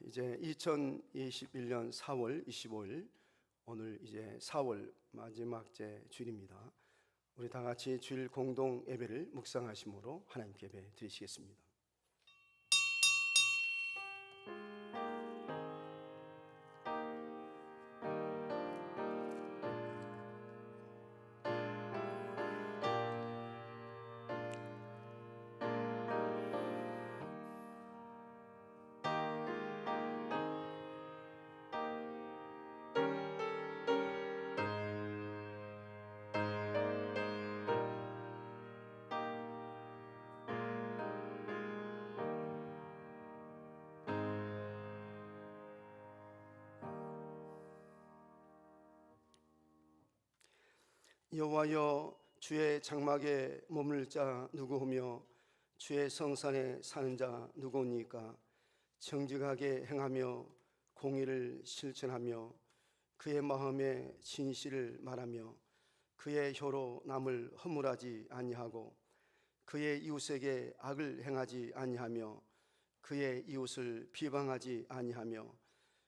이제 2021년 4월 25일 오늘 이제 4월 마지막 주일입니다. 우리 다 같이 주일 공동 예배를 묵상하심으로 하나님께 예배 드리시겠습니다. 여호와여, 주의 장막에 머물 자 누구오며 주의 성산에 사는 자 누구오니까? 정직하게 행하며 공의를 실천하며 그의 마음에 진실을 말하며 그의 혀로 남을 허물하지 아니하고 그의 이웃에게 악을 행하지 아니하며 그의 이웃을 비방하지 아니하며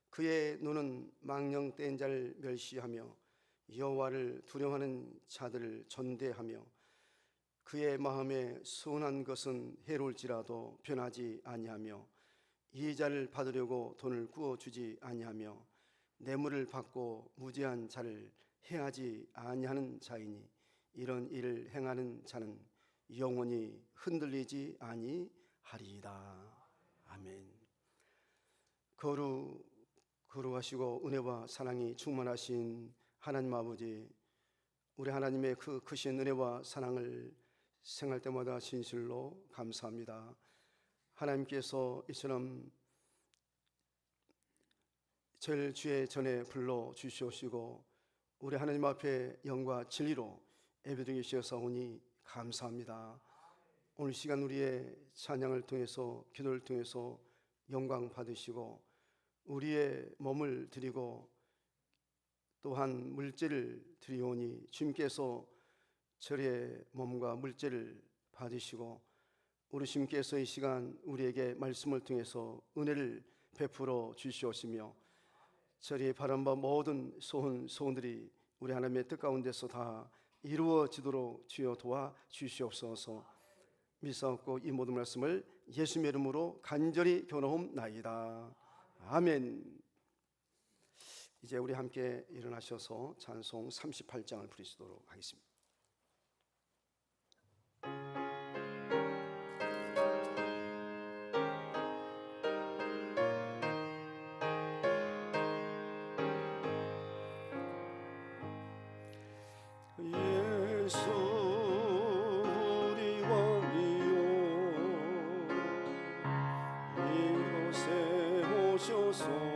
그의 눈은 망령된 자를 멸시하며 여호와를 두려워하는 자들을 전대하며 그의 마음에 선한 것은 해로울지라도 변하지 아니하며 이자를 받으려고 돈을 구워주지 아니하며 뇌물을 받고 무죄한 자를 해하지 아니하는 자이니 이런 일을 행하는 자는 영원히 흔들리지 아니하리이다. 아멘. 거룩하시고 은혜와 사랑이 충만하신 하나님 아버지, 우리 하나님의 그 크신 은혜와 사랑을 생활 때마다 진실로 감사합니다. 하나님께서 이처럼 제일 주의 전에 불러 주시옵시고 우리 하나님 앞에 영과 진리로 예배드리게 주셔서오니 감사합니다. 오늘 시간 우리의 찬양을 통해서 기도를 통해서 영광 받으시고 우리의 몸을 드리고 또한 물질을 드리오니 주님께서 저의 몸과 물질을 받으시고 우리 주님께서 이 시간 우리에게 말씀을 통해서 은혜를 베풀어 주시옵시며 저의 바람과 모든 소원들이 우리 하나님의 뜻 가운데서 다 이루어지도록 주여 도와 주시옵소서. 믿사옵고 이 모든 말씀을 예수님의 이름으로 간절히 기원하옵나이다. 아멘. 이제 우리 함께 일어나셔서 찬송 38장을 부르시도록 하겠습니다. 예수 우리 왕이요 이곳에 오셔서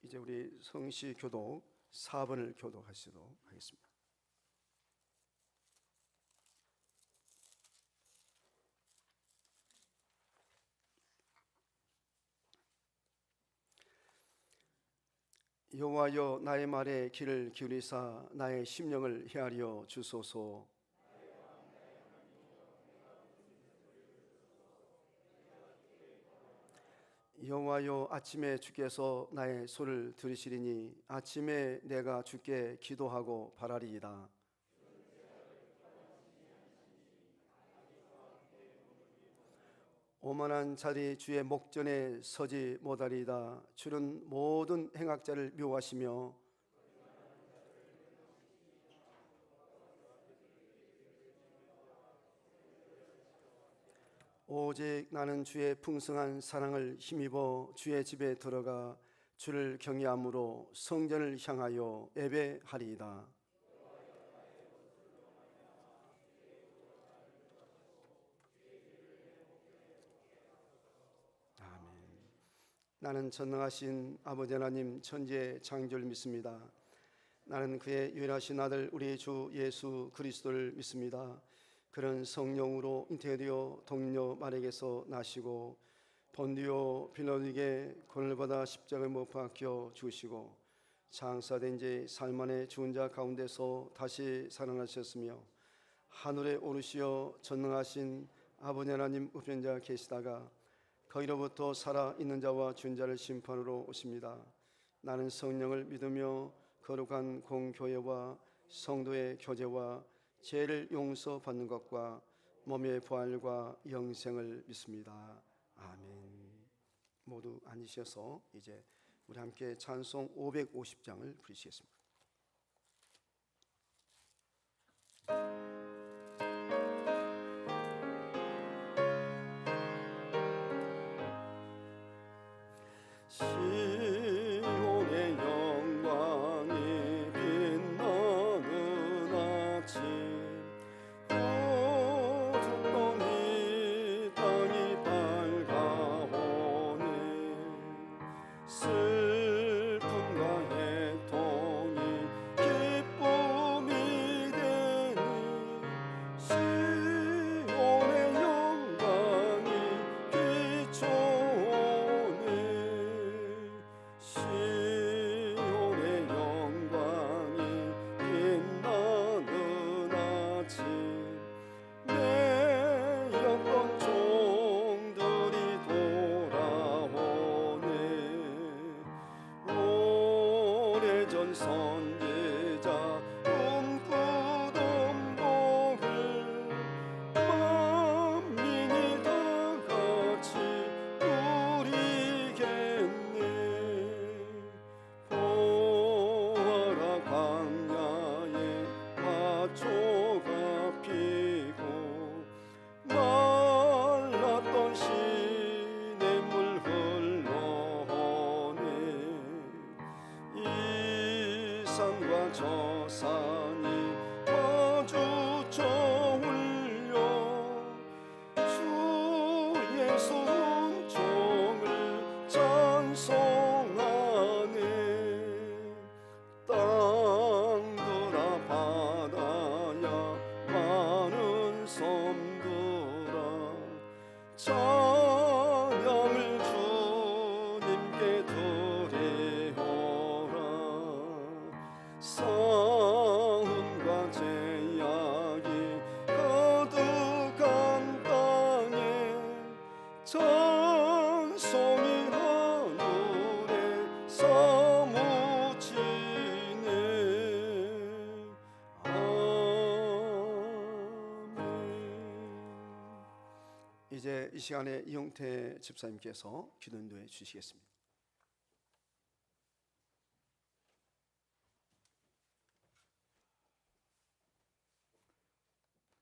이제 우리 성시 교독 4번을 교독하시도록 하겠습니다. 여호와여 나의 말에 귀를 기울이사 나의 심령을 헤아려 주소서. 여호와여 아침에 주께서 나의 소를 들으시리니 아침에 내가 주께 기도하고 바라리이다. 오만한 자들이 주의 목전에 서지 못하리이다. 주는 모든 행악자를 묘하시며 오직 나는 주의 풍성한 사랑을 힘입어 주의 집에 들어가 주를 경외함으로 성전을 향하여 예배하리이다. 나는 전능하신 아버지 하나님 천지의 창조를 믿습니다. 나는 그의 유일하신 아들 우리 주 예수 그리스도를 믿습니다. 그는 성령으로 잉태되어 동료 마리아에게서 나시고 본디오 빌라도에게 고난을 받아 십자가에 못 박혀 죽으시고 장사된 지 사흘 만에 죽은 자 가운데서 다시 살아나셨으며 하늘에 오르시어 전능하신 아버지 하나님 우편자 계시다가 거기로부터 살아있는 자와 죽은 자를 심판으로 오십니다. 나는 성령을 믿으며 거룩한 공교회와 성도의 교제와 죄를 용서받는 것과 몸의 부활과 영생을 믿습니다. 아멘. 모두 앉으셔서 이제 우리 함께 찬송 550장을 부르시겠습니다. 시온의 영광이 빛나는 아침 어둡더니 땅이 밝아오네 슬픔과 애통이 기쁨이 되니 시온의 영광이 비춰오네 시온의 영광이 빛나는 아침 매였던 종들이 돌아오네 오래전 선지자 꿈꾸던 복을 만민이 다 같이 누리겠네 보아라 광야에 밭초가 피고 말랐던 시냇물 흘러오네 이 산과 저 산이 마주쳐 울려 주 예수 은총을 찬송하네 땅들아 바다야 많은 섬들아 찬양을 주님께 드리오라 싸움과 제약이 가득한 땅에 찬송이 하늘에 사무치네 아멘. 이제 이 시간에 이용태 집사님께서 기도 인도해 주시겠습니다.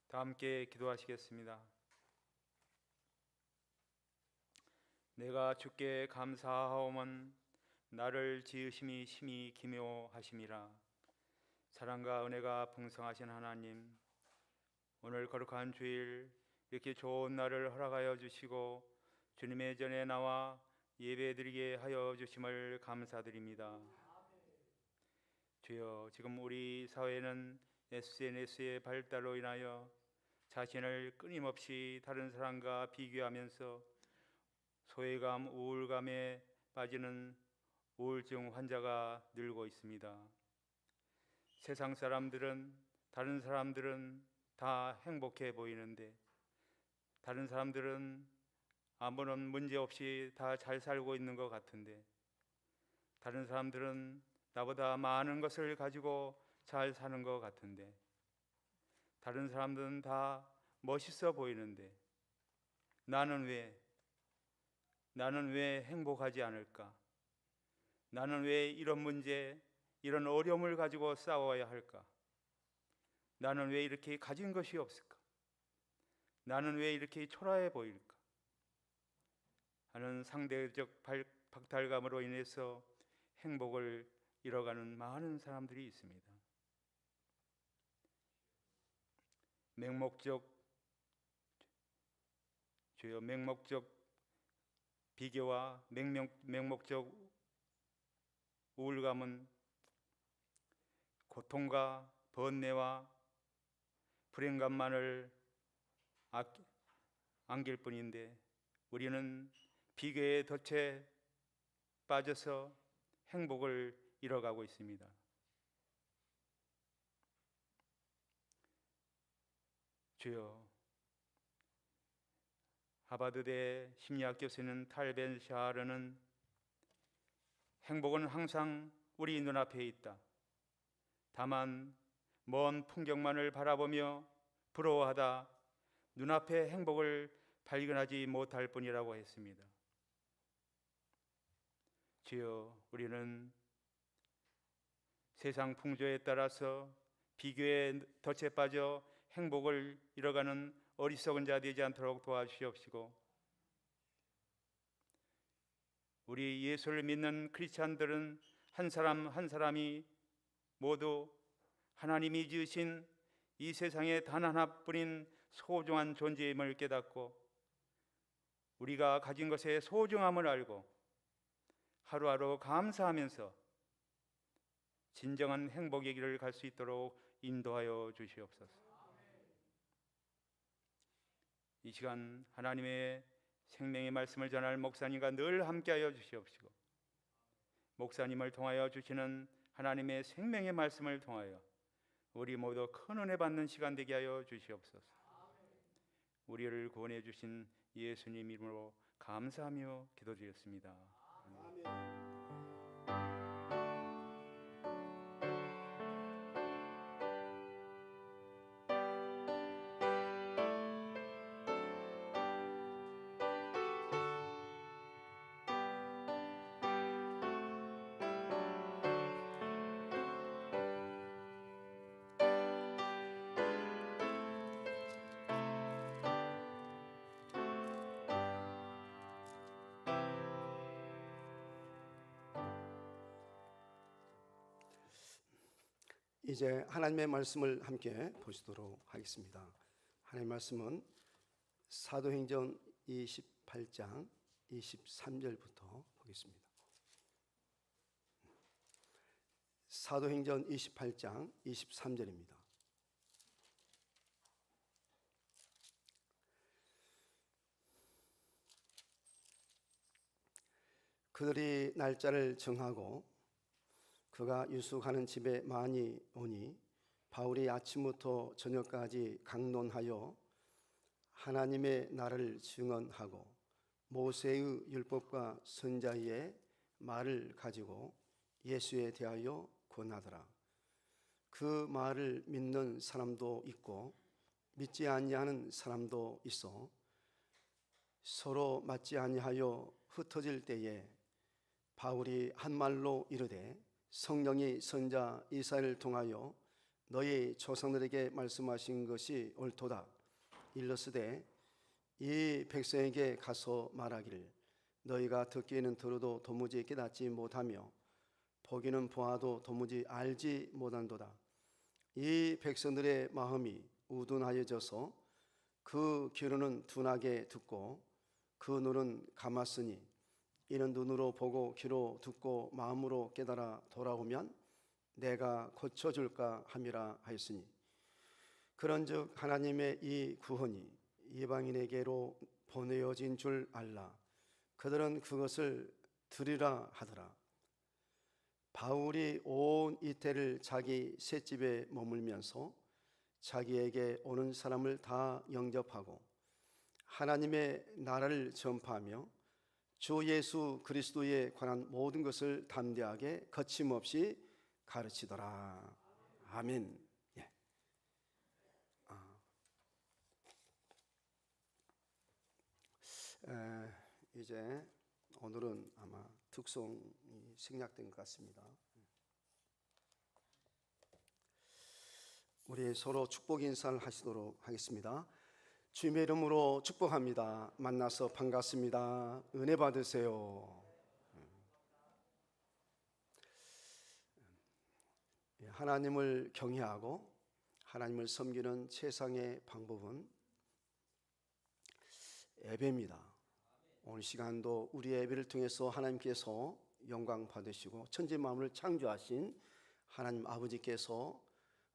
다 함께 기도하시겠습니다. 내가 주께 감사하오면 나를 지으심이 심히 기묘하심이라. 사랑과 은혜가 풍성하신 하나님, 오늘 거룩한 주일 이렇게 좋은 날을 허락하여 주시고 주님의 전에 나와 예배드리게 하여 주심을 감사드립니다. 주여, 지금 우리 사회는 SNS의 발달로 인하여 자신을 끊임없이 다른 사람과 비교하면서 소외감, 우울감에 빠지는 우울증 환자가 늘고 있습니다. 세상 사람들은, 다른 사람들은 다 행복해 보이는데, 다른 사람들은 아무런 문제 없이 다 잘 살고 있는 것 같은데, 다른 사람들은 나보다 많은 것을 가지고 잘 사는 것 같은데, 다른 사람들은 다 멋있어 보이는데, 나는 왜 행복하지 않을까? 나는 왜 이런 문제, 이런 어려움을 가지고 싸워야 할까? 나는 왜 이렇게 가진 것이 없을까? 나는 왜 이렇게 초라해 보일까? 하는 상대적 박탈감으로 인해서 행복을 잃어가는 많은 사람들이 있습니다. 맹목적 비교와 맹목적 우울감은 고통과 번뇌와 불행감만을 안길 뿐인데, 우리는 비교의 덫에 빠져서 행복을 잃어가고 있습니다. 주여, 하버드대 심리학 교수는 탈 벤 샤르는 행복은 항상 우리 눈앞에 있다. 다만 먼 풍경만을 바라보며 부러워하다 눈앞의 행복을 발견하지 못할 뿐이라고 했습니다. 주여, 우리는 세상 풍조에 따라서 비교의 덫에 빠져 행복을 잃어가는 어리석은 자 되지 않도록 도와주시옵시고, 우리 예수를 믿는 크리스찬들은 한 사람 한 사람이 모두 하나님이 지으신 이 세상에 단 하나뿐인 소중한 존재임을 깨닫고, 우리가 가진 것의 소중함을 알고 하루하루 감사하면서 진정한 행복의 길을 갈 수 있도록 인도하여 주시옵소서. 이 시간 하나님의 생명의 말씀을 전할 목사님과 늘 함께하여 주시옵시고, 목사님을 통하여 주시는 하나님의 생명의 말씀을 통하여 우리 모두 큰 은혜 받는 시간 되게 하여 주시옵소서. 우리를 구원해 주신 예수님 이름으로 감사하며 기도드렸습니다. 아멘. 이제 하나님의 말씀을 함께 보시도록 하겠습니다. 하나님의 말씀은 사도행전 28장 23절부터 보겠습니다. 사도행전 28장 23절입니다. 그들이 날짜를 정하고 그가 유숙하는 집에 많이 오니 바울이 아침부터 저녁까지 강론하여 하나님의 나라를 증언하고 모세의 율법과 선지자의 말을 가지고 예수에 대하여 권하더라. 그 말을 믿는 사람도 있고 믿지 아니하는 사람도 있어 서로 맞지 아니하여 흩어질 때에 바울이 한 말로 이르되, 성령이 선지자 이사야를 통하여 너희 조상들에게 말씀하신 것이 옳도다. 일러스되 이 백성에게 가서 말하기를 너희가 듣기에는 들어도 도무지 깨닫지 못하며 보기는 보아도 도무지 알지 못한도다. 이 백성들의 마음이 우둔하여져서 그 귀로는 둔하게 듣고 그 눈은 감았으니 이는 눈으로 보고 귀로 듣고 마음으로 깨달아 돌아오면 내가 고쳐줄까 함이라 하였으니, 그런즉 하나님의 이 구원이 이방인에게로 보내어진 줄 알라. 그들은 그것을 들으라 하더라. 바울이 온 이태를 자기 셋집에 머물면서 자기에게 오는 사람을 다 영접하고 하나님의 나라를 전파하며 주 예수 그리스도에 관한 모든 것을 담대하게 거침없이 가르치더라. 아멘. 예. 이제 오늘은 아마 특송이 생략된 것 같습니다. 우리 서로 축복 인사를 하시도록 하겠습니다. 주님의 이름으로 축복합니다. 만나서 반갑습니다. 은혜 받으세요. 하나님을 경외하고 하나님을 섬기는 최상의 방법은 예배입니다. 오늘 시간도 우리 예배를 통해서 하나님께서 영광 받으시고 천지 만물을 창조하신 하나님 아버지께서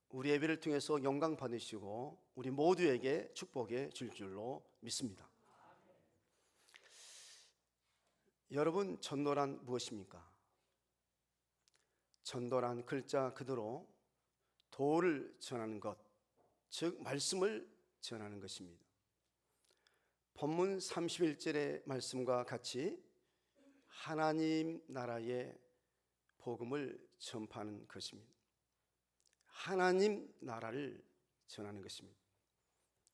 우리 예배를 통해서 영광 받으시고 우리 모두에게 축복해 줄 줄로 믿습니다. 여러분, 전도란 무엇입니까? 전도란 글자 그대로 도를 전하는 것, 즉 말씀을 전하는 것입니다. 본문 31절의 말씀과 같이 하나님 나라의 복음을 전파하는 것입니다. 하나님 나라를 전하는 것입니다.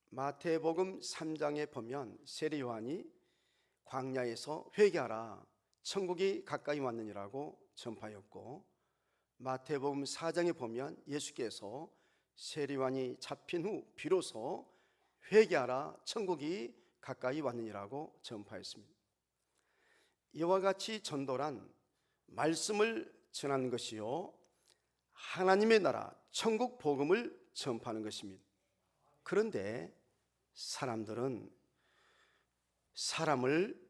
마태복음 3장에 보면 세례 요한이 광야에서 회개하라 천국이 가까이 왔느니라고 전파했고, 마태복음 4장에 보면 예수께서 세례 요한이 잡힌 후 비로소 회개하라 천국이 가까이 왔느니라고 전파했습니다. 이와 같이 전도란 말씀을 전하는 것이요 하나님의 나라 천국 복음을 전파하는 것입니다. 그런데 사람들은 사람을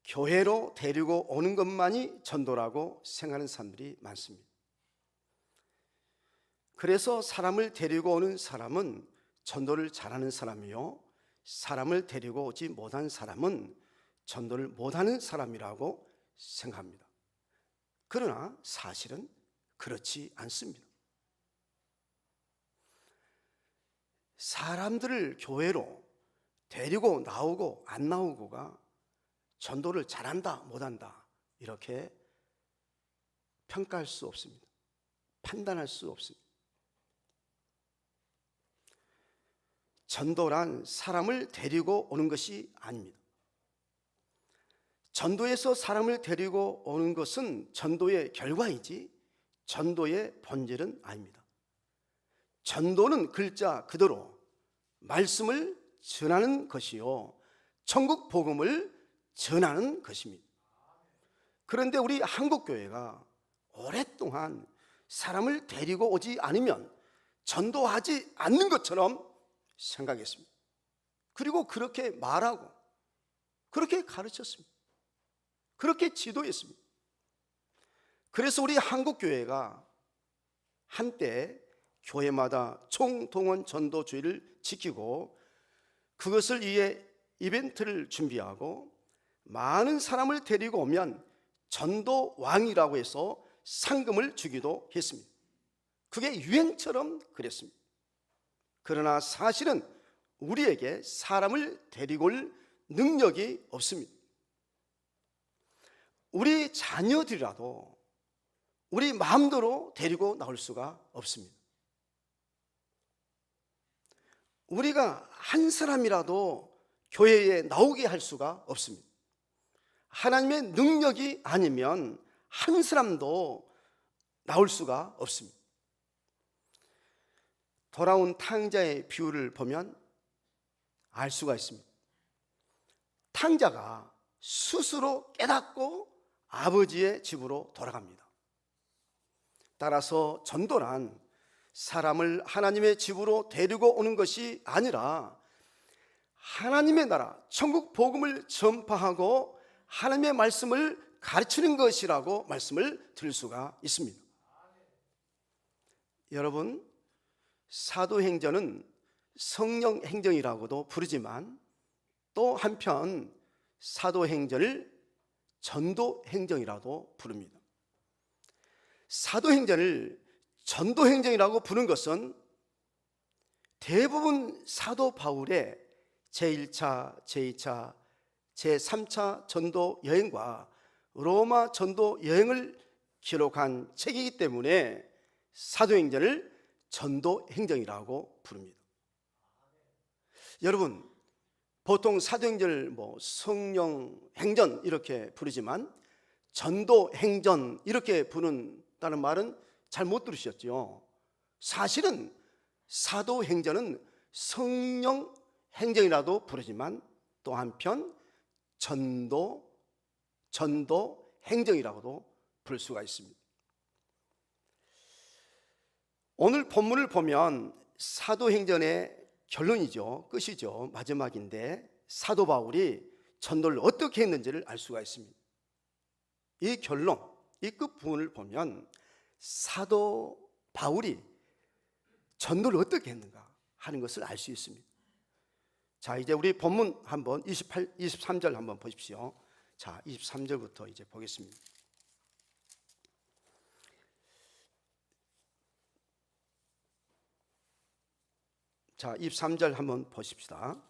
교회로 데리고 오는 것만이 전도라고 생각하는 사람들이 많습니다. 그래서 사람을 데리고 오는 사람은 전도를 잘하는 사람이요 사람을 데리고 오지 못한 사람은 전도를 못하는 사람이라고 생각합니다. 그러나 사실은 그렇지 않습니다. 사람들을 교회로 데리고 나오고 안 나오고가 전도를 잘한다 못한다 이렇게 평가할 수 없습니다. 판단할 수 없습니다. 전도란 사람을 데리고 오는 것이 아닙니다. 전도에서 사람을 데리고 오는 것은 전도의 결과이지 전도의 본질은 아닙니다. 전도는 글자 그대로 말씀을 전하는 것이요 천국 복음을 전하는 것입니다. 그런데 우리 한국교회가 오랫동안 사람을 데리고 오지 않으면 전도하지 않는 것처럼 생각했습니다. 그리고 그렇게 말하고 그렇게 가르쳤습니다. 그렇게 지도했습니다. 그래서 우리 한국교회가 한때 교회마다 총동원 전도주의를 지키고 그것을 위해 이벤트를 준비하고 많은 사람을 데리고 오면 전도왕이라고 해서 상금을 주기도 했습니다. 그게 유행처럼 그랬습니다. 그러나 사실은 우리에게 사람을 데리고 올 능력이 없습니다. 우리 자녀들이라도 우리 마음대로 데리고 나올 수가 없습니다. 우리가 한 사람이라도 교회에 나오게 할 수가 없습니다. 하나님의 능력이 아니면 한 사람도 나올 수가 없습니다. 돌아온 탕자의 비유를 보면 알 수가 있습니다. 탕자가 스스로 깨닫고 아버지의 집으로 돌아갑니다. 따라서 전도란 사람을 하나님의 집으로 데리고 오는 것이 아니라 하나님의 나라, 천국 복음을 전파하고 하나님의 말씀을 가르치는 것이라고 말씀을 드릴 수가 있습니다. 여러분, 사도행전은 성령행전이라고도 부르지만 또 한편 사도행전을 전도행전이라도 부릅니다. 사도행전을 전도행전이라고 부른 것은 대부분 사도 바울의 제1차, 제2차, 제3차 전도 여행과 로마 전도 여행을 기록한 책이기 때문에 사도행전을 전도행전이라고 부릅니다. 여러분, 보통 사도행전을 성령행전 이렇게 부르지만 전도행전 이렇게 부른다는 말은 잘 못 들으셨죠? 사실은 사도행전은 성령행전이라도 부르지만 또 한편 전도행전이라고도 부를 수가 있습니다. 오늘 본문을 보면 사도행전의 결론이죠. 끝이죠. 마지막인데 사도 바울이 전도를 어떻게 했는지를 알 수가 있습니다. 이 결론, 이 끝부분을 보면 사도 바울이 전도를 어떻게 했는가 하는 것을 알 수 있습니다. 자, 이제 우리 본문 한번 23절 한번 보십시오. 자, 23절부터 이제 보겠습니다. 자, 23절 한번 보십시다.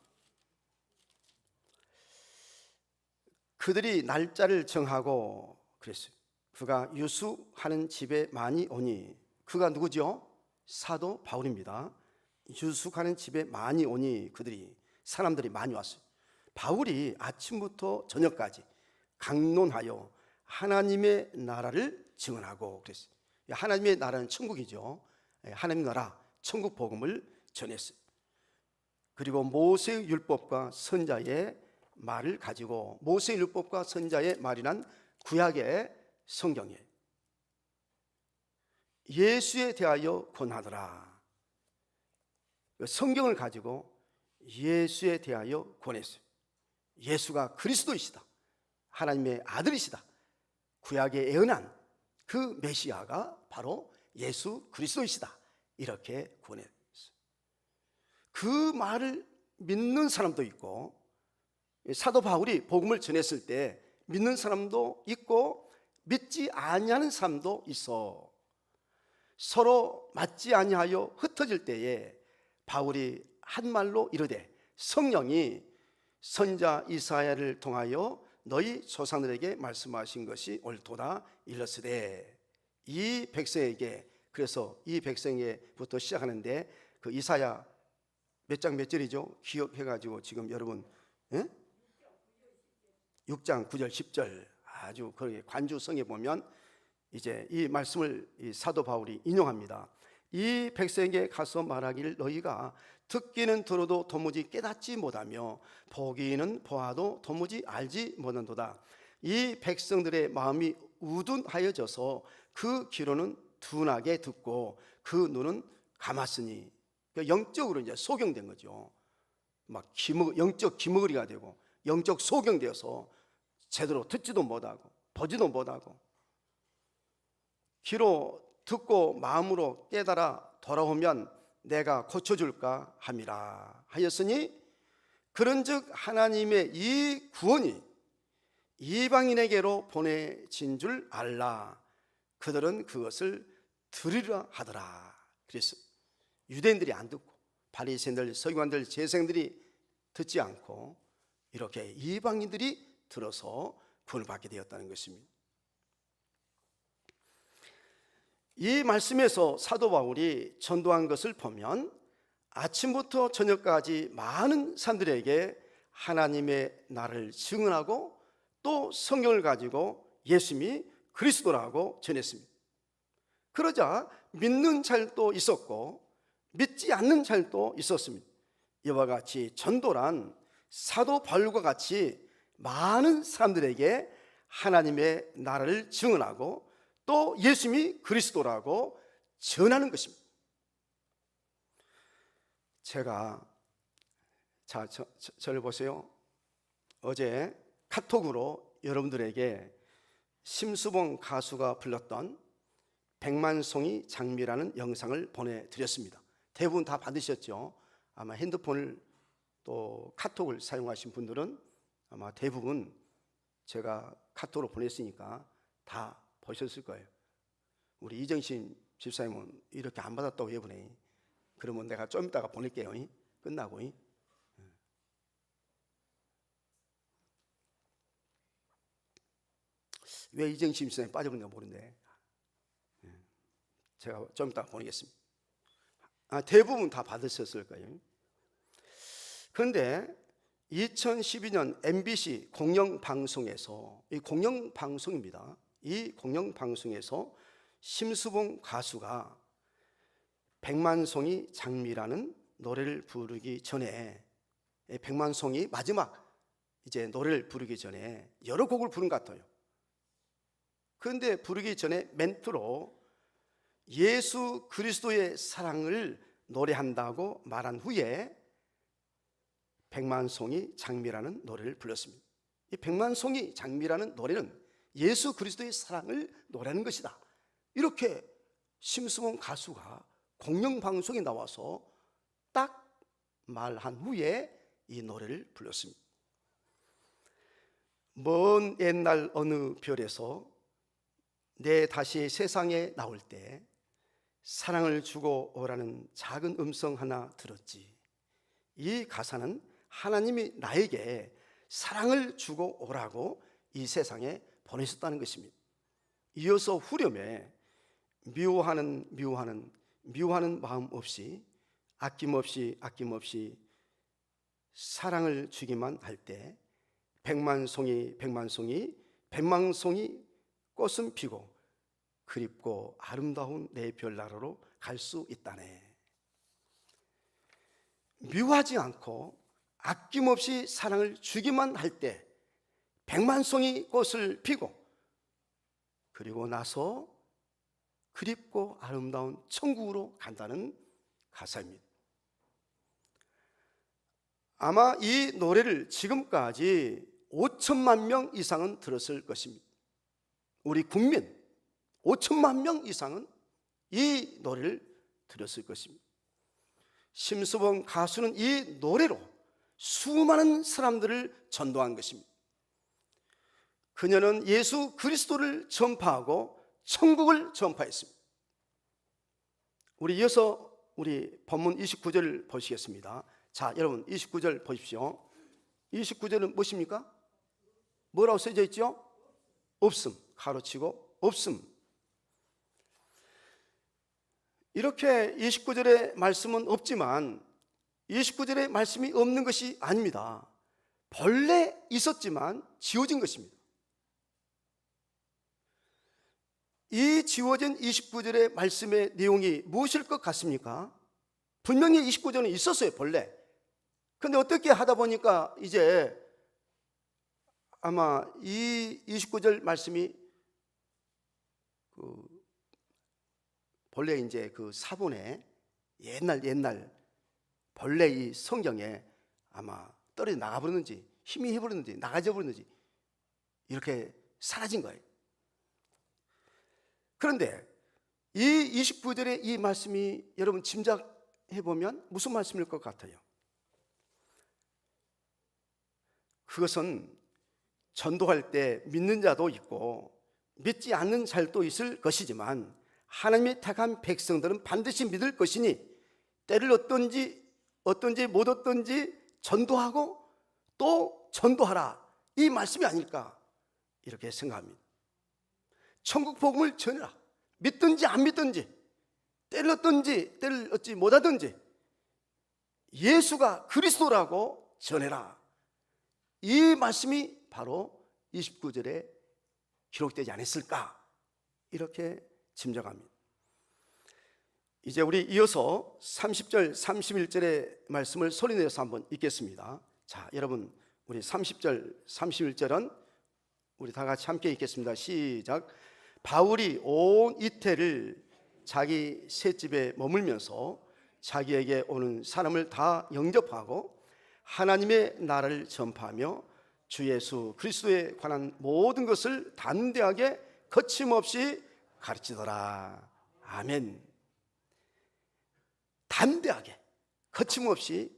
그들이 날짜를 정하고 그랬어요. 그가 유숙하는 집에 많이 오니, 그가 누구죠? 사도 바울입니다. 유숙하는 집에 많이 오니 그들이, 사람들이 많이 왔어요. 바울이 아침부터 저녁까지 강론하여 하나님의 나라를 증언하고 그랬어요. 하나님의 나라는 천국이죠. 하나님의 나라, 천국 복음을 전했어요. 그리고 모세의 율법과 선자의 말을 가지고, 모세의 율법과 선자의 말이란 구약의 성경이에요. 예수에 대하여 권하더라. 성경을 가지고 예수에 대하여 권했어요. 예수가 그리스도이시다, 하나님의 아들이시다, 구약에 예언한 그 메시아가 바로 예수 그리스도이시다, 이렇게 권했어요. 그 말을 믿는 사람도 있고, 사도 바울이 복음을 전했을 때 믿는 사람도 있고 믿지 아니하는 사람도 있어. 서로 맞지 아니하여 흩어질 때에 바울이 한 말로 이르되, 성령이 선자 이사야를 통하여 너희 조상들에게 말씀하신 것이 옳도다 일렀으되, 이 백성에게, 그래서 이 백성에부터 시작하는데 그 이사야 몇 장 몇 절이죠? 기억해가지고 지금 여러분 6장 9절 10절 아주 거기 관주성에 보면 이제 이 말씀을 이 사도 바울이 인용합니다. 이 백성에게 가서 말하기를 너희가 듣기는 들어도 도무지 깨닫지 못하며 보기는 보아도 도무지 알지 못한도다. 이 백성들의 마음이 우둔하여져서 그 귀로는 둔하게 듣고 그 눈은 감았으니, 영적으로 이제 소경된 거죠. 막 영적 기머거리가 되고 영적 소경되어서 제대로 듣지도 못하고 보지도 못하고, 귀로 듣고 마음으로 깨달아 돌아오면 내가 고쳐줄까 함이라 하였으니, 그런즉 하나님의 이 구원이 이방인에게로 보내진 줄 알라. 그들은 그것을 들으려 하더라. 그래서 유대인들이 안 듣고 바리새인들, 서기관들, 제사장들이 듣지 않고 이렇게 이방인들이 들어서 구원을 받게 되었다는 것입니다. 이 말씀에서 사도 바울이 전도한 것을 보면 아침부터 저녁까지 많은 사람들에게 하나님의 나라를 증언하고 또 성경을 가지고 예수님이 그리스도라고 전했습니다. 그러자 믿는 자들도 있었고 믿지 않는 자들도 있었습니다. 이와 같이 전도란 사도 바울과 같이 많은 사람들에게 하나님의 나라를 증언하고 또 예수님이 그리스도라고 전하는 것입니다. 제가 저를 보세요. 어제 카톡으로 여러분들에게 심수봉 가수가 불렀던 백만송이 장미라는 영상을 보내드렸습니다. 대부분 다 받으셨죠? 아마 핸드폰을 또 카톡을 사용하신 분들은 아마 대부분 제가 카톡으로 보냈으니까 다 보셨을 거예요. 우리 이정신 집사님은 이렇게 안 받았다고 왜 보내? 그러면 내가 좀 이따가 보낼게요. 끝나고. 왜 이정신 집사님 빠져버렸는가 모르는데 제가 좀 이따가 보내겠습니다. 대부분 다 받으셨을 거예요. 그런데 2012년 MBC 공영방송에서, 이 공영방송입니다. 이 공영방송에서 심수봉 가수가 백만송이 장미라는 노래를 부르기 전에, 백만송이 마지막 이제 노래를 부르기 전에 여러 곡을 부른 것 같아요. 그런데 부르기 전에 멘트로 예수 그리스도의 사랑을 노래한다고 말한 후에 백만송이 장미라는 노래를 불렀습니다. 이 백만송이 장미라는 노래는 예수 그리스도의 사랑을 노래하는 것이다, 이렇게 심수봉 가수가 공영방송에 나와서 딱 말한 후에 이 노래를 불렀습니다. 먼 옛날 어느 별에서 내 다시 세상에 나올 때 사랑을 주고 오라는 작은 음성 하나 들었지. 이 가사는 하나님이 나에게 사랑을 주고 오라고 이 세상에 보내셨다는 것입니다. 이어서 후렴에 미워하는 마음 없이 아낌없이 사랑을 주기만 할 때 백만송이 꽃은 피고 그립고 아름다운 내 별나라로 갈 수 있다네. 미워하지 않고 아낌없이 사랑을 주기만 할 때 백만송이 꽃을 피고 그리고 나서 그립고 아름다운 천국으로 간다는 가사입니다. 아마 이 노래를 지금까지 5천만 명 이상은 들었을 것입니다. 우리 국민 5천만 명 이상은 이 노래를 들었을 것입니다. 심수봉 가수는 이 노래로 수많은 사람들을 전도한 것입니다. 그녀는 예수 그리스도를 전파하고 천국을 전파했습니다. 우리 이어서 우리 본문 29절을 보시겠습니다. 자, 여러분 29절 보십시오. 29절은 무엇입니까? 뭐라고 써져 있죠? 없음, 가로치고 없음. 이렇게 29절의 말씀은 없지만 29절의 말씀이 없는 것이 아닙니다. 본래 있었지만 지워진 것입니다. 이 지워진 29절의 말씀의 내용이 무엇일 것 같습니까? 분명히 29절은 있었어요, 본래. 그런데 어떻게 하다 보니까 이제 아마 이 29절 말씀이 본래 이제 그 사본에 옛날 본래 이 성경에 아마 떨어져 나가버렸는지 힘이 해버렸는지 나가져 버렸는지 이렇게 사라진 거예요. 그런데 이 29절의 이 말씀이 여러분 짐작해 보면 무슨 말씀일 것 같아요? 그것은 전도할 때 믿는 자도 있고 믿지 않는 자도 있을 것이지만 하나님이 택한 백성들은 반드시 믿을 것이니 때를 어떤지 못 어떤지 전도하고 또 전도하라, 이 말씀이 아닐까 이렇게 생각합니다. 천국 복음을 전해라. 믿든지 안 믿든지 때를 얻지 못하든지 예수가 그리스도라고 전해라, 이 말씀이 바로 29절에 기록되지 않았을까 이렇게 짐작합니다. 이제 우리 이어서 30절 31절의 말씀을 소리내서 한번 읽겠습니다. 자, 여러분 우리 30절 31절은 우리 다 같이 함께 읽겠습니다. 시작. 바울이 온 이태를 자기 셋집에 머물면서 자기에게 오는 사람을 다 영접하고 하나님의 나라를 전파하며 주 예수 그리스도에 관한 모든 것을 담대하게 거침없이 가르치더라. 아멘. 담대하게 거침없이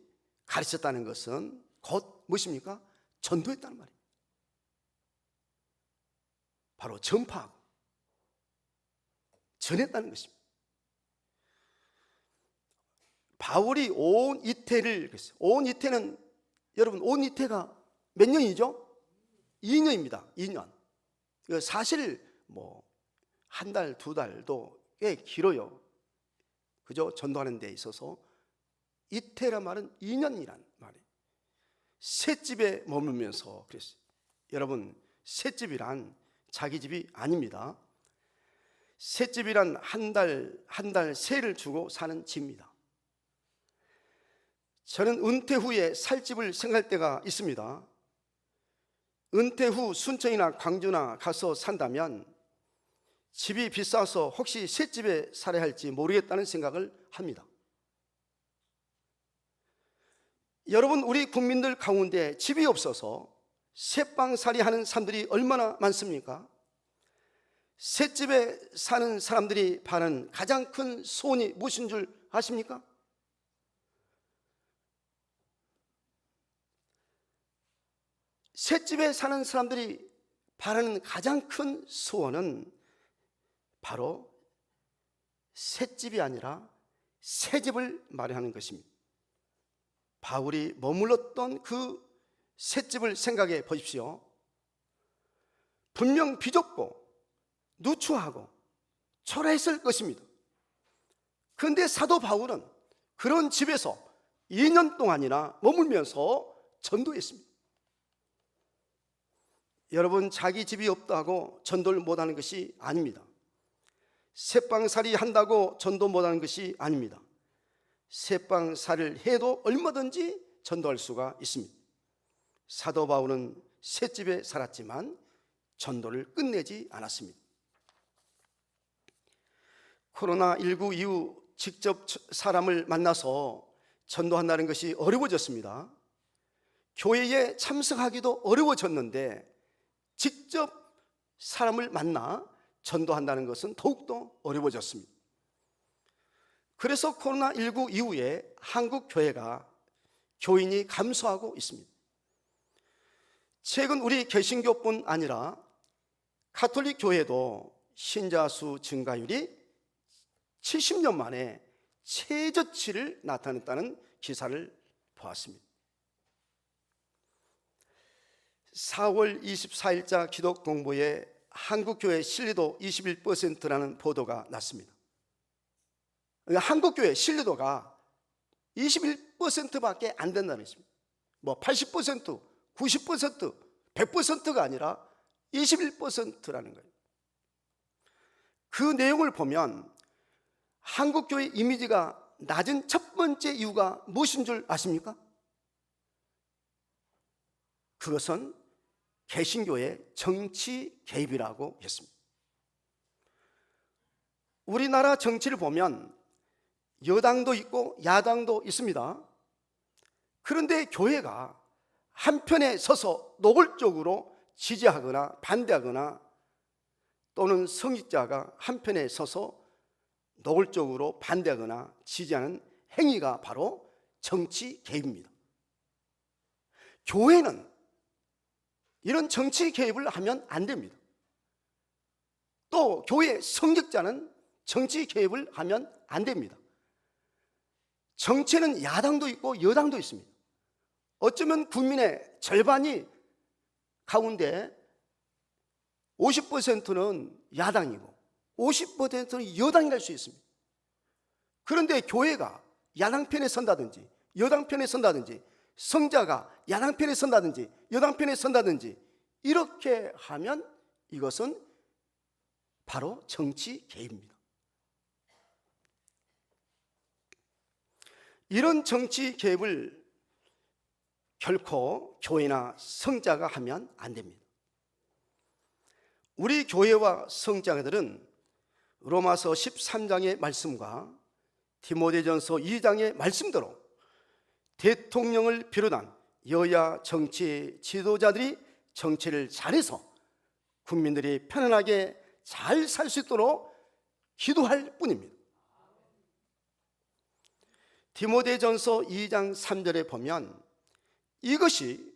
가르쳤다는 것은 곧 무엇입니까? 전도했다는 말이에요. 바로 전파하고 전했다는 것입니다. 바울이 온 이태를 그랬어요. 온 이태는, 여러분, 온 이태가 몇 년이죠? 2년입니다. 2년. 사실 뭐 한 달, 두 달도 꽤 길어요. 그죠? 전도하는 데 있어서 이태란 말은 2년이란 말이에요. 셋집에 머물면서 그랬어요. 여러분, 셋집이란 자기 집이 아닙니다. 셋집이란 한 달 세를 주고 사는 집입니다. 저는 은퇴 후에 살 집을 생각할 때가 있습니다. 은퇴 후 순천이나 광주나 가서 산다면 집이 비싸서 혹시 셋집에 살아야 할지 모르겠다는 생각을 합니다. 여러분, 우리 국민들 가운데 집이 없어서 셋방살이 하는 사람들이 얼마나 많습니까? 셋집에 사는 사람들이 바라는 가장 큰 소원이 무엇인 줄 아십니까? 셋집에 사는 사람들이 바라는 가장 큰 소원은 바로 셋집이 아니라 새집을 마련하는 것입니다. 바울이 머물렀던 그 셋집을 생각해 보십시오. 분명 비좁고 누추하고 초라했을 것입니다. 그런데 사도 바울은 그런 집에서 2년 동안이나 머물면서 전도했습니다. 여러분, 자기 집이 없다고 전도를 못하는 것이 아닙니다. 셋방살이 한다고 전도 못하는 것이 아닙니다. 셋방살이를 해도 얼마든지 전도할 수가 있습니다. 사도 바울은 셋집에 살았지만 전도를 끝내지 않았습니다. 코로나19 이후 직접 사람을 만나서 전도한다는 것이 어려워졌습니다. 교회에 참석하기도 어려워졌는데 직접 사람을 만나 전도한다는 것은 더욱더 어려워졌습니다. 그래서 코로나19 이후에 한국 교회가 교인이 감소하고 있습니다. 최근 우리 개신교뿐 아니라 가톨릭 교회도 신자 수 증가율이 70년 만에 최저치를 나타냈다는 기사를 보았습니다. 4월 24일자 기독 공보에 한국교회 신뢰도 21%라는 보도가 났습니다. 한국교회 신뢰도가 21%밖에 안 된다는 것입니다. 뭐 80%, 90%, 100%가 아니라 21%라는 거예요. 그 내용을 보면 한국교회 이미지가 낮은 첫 번째 이유가 무엇인 줄 아십니까? 그것은 개신교의 정치 개입이라고 했습니다. 우리나라 정치를 보면 여당도 있고 야당도 있습니다. 그런데 교회가 한편에 서서 노골적으로 지지하거나 반대하거나 또는 성직자가 한편에 서서 노골적으로 반대하거나 지지하는 행위가 바로 정치 개입입니다. 교회는 이런 정치 개입을 하면 안 됩니다. 또 교회 성직자는 정치 개입을 하면 안 됩니다. 정치는 야당도 있고 여당도 있습니다. 어쩌면 국민의 절반이 가운데 50%는 야당이고 50%는 여당이랄 수 있습니다. 그런데 교회가 야당 편에 선다든지 여당 편에 선다든지 성자가 야당 편에 선다든지 여당 편에 선다든지 이렇게 하면 이것은 바로 정치 개입입니다. 이런 정치 개입을 결코 교회나 성자가 하면 안 됩니다. 우리 교회와 성자들은 로마서 13장의 말씀과 디모데전서 2장의 말씀대로 대통령을 비롯한 여야 정치 지도자들이 정치를 잘해서 국민들이 편안하게 잘 살 수 있도록 기도할 뿐입니다. 디모데전서 2장 3절에 보면 이것이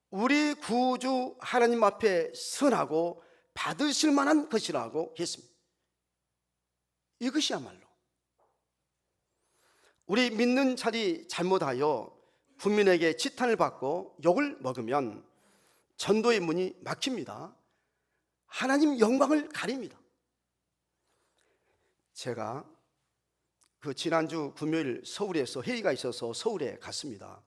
우리 구주 하나님 앞에 선하고 받으실 만한 것이라고 했습니다. 이것이야말로 우리 믿는 자리 잘못하여 국민에게 지탄을 받고 욕을 먹으면 전도의 문이 막힙니다. 하나님 영광을 가립니다. 제가 그 지난주 금요일 서울에서 회의가 있어서 서울에 갔습니다.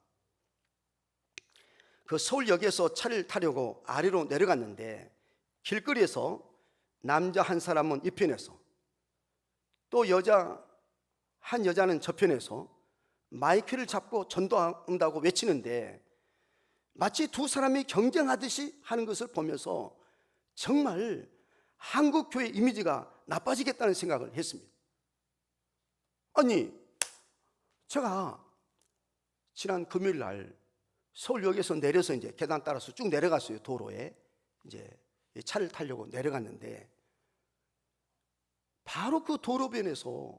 그 서울역에서 차를 타려고 아래로 내려갔는데 길거리에서 남자 한 사람은 이 편에서 또 한 여자는 저 편에서 마이크를 잡고 전도한다고 외치는데 마치 두 사람이 경쟁하듯이 하는 것을 보면서 정말 한국 교회 이미지가 나빠지겠다는 생각을 했습니다. 아니, 제가 지난 금요일 날 서울역에서 내려서 이제 계단 따라서 쭉 내려갔어요. 도로에 이제 차를 타려고 내려갔는데 바로 그 도로변에서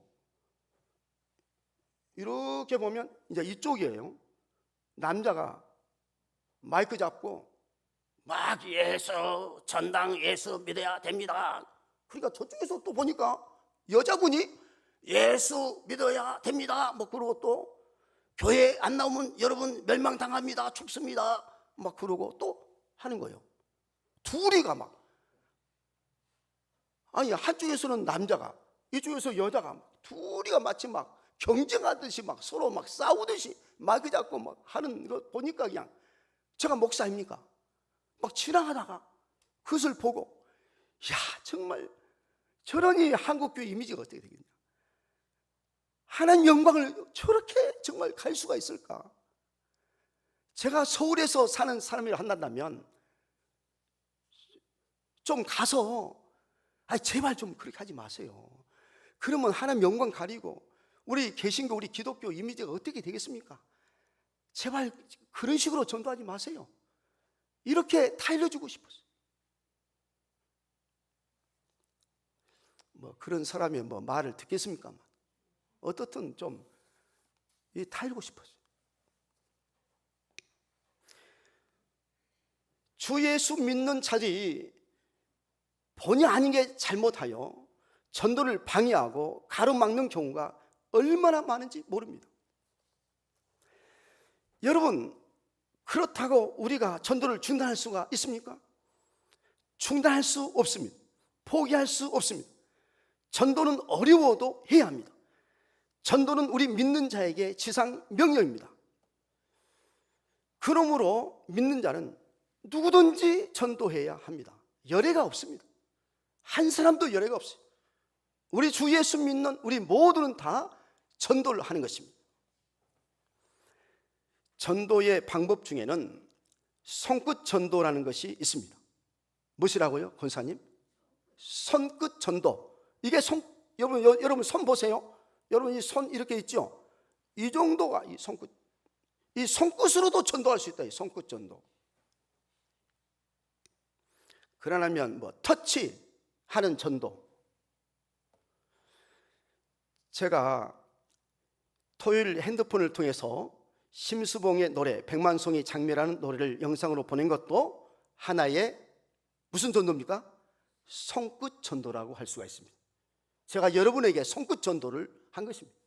이렇게 보면 이제 이쪽이에요. 남자가 마이크 잡고 막 예수, 전당 예수 믿어야 됩니다. 그러니까 저쪽에서 또 보니까 여자분이 예수 믿어야 됩니다. 뭐 그러고 또 교회 안 나오면 여러분 멸망당합니다. 춥습니다. 막 그러고 또 하는 거예요. 둘이가 막, 아니 한쪽에서는 남자가 이쪽에서 여자가 둘이가 마치 막 경쟁하듯이 막 서로 막 싸우듯이 마이크 잡고 막 하는 거 보니까 그냥 제가 목사입니까? 막 지나가다가 그것을 보고 야 정말 저러니 한국교회 이미지가 어떻게 되겠냐. 하나님 영광을 저렇게 정말 갈 수가 있을까? 제가 서울에서 사는 사람이라 한다면 좀 가서 제발 좀 그렇게 하지 마세요. 그러면 하나님 영광 가리고 우리 개신교 우리 기독교 이미지가 어떻게 되겠습니까? 제발 그런 식으로 전도하지 마세요. 이렇게 다 알려주고 싶었어요. 뭐 그런 사람이 뭐 말을 듣겠습니까? 어떻든 좀 다 알고 싶었어요. 주 예수 믿는 자들이 본의 아니게 잘못하여 전도를 방해하고 가로막는 경우가 얼마나 많은지 모릅니다. 여러분, 그렇다고 우리가 전도를 중단할 수가 있습니까? 중단할 수 없습니다. 포기할 수 없습니다. 전도는 어려워도 해야 합니다. 전도는 우리 믿는 자에게 지상 명령입니다. 그러므로 믿는 자는 누구든지 전도해야 합니다. 열애가 없습니다. 한 사람도 열애가 없어요. 우리 주 예수 믿는 우리 모두는 다 전도를 하는 것입니다. 전도의 방법 중에는 손끝 전도라는 것이 있습니다. 무엇이라고요, 권사님? 손끝 전도. 이게 여러분 손 보세요. 여러분 이 손 이렇게 있죠? 이 정도가 이 손끝. 이 손끝으로도 전도할 수 있다. 이 손끝 전도. 그러려면 뭐 터치하는 전도. 제가 토요일 핸드폰을 통해서 심수봉의 노래 백만송이 장미라는 노래를 영상으로 보낸 것도 하나의 무슨 전도입니까? 손끝 전도라고 할 수가 있습니다. 제가 여러분에게 손끝 전도를 한 것입니다.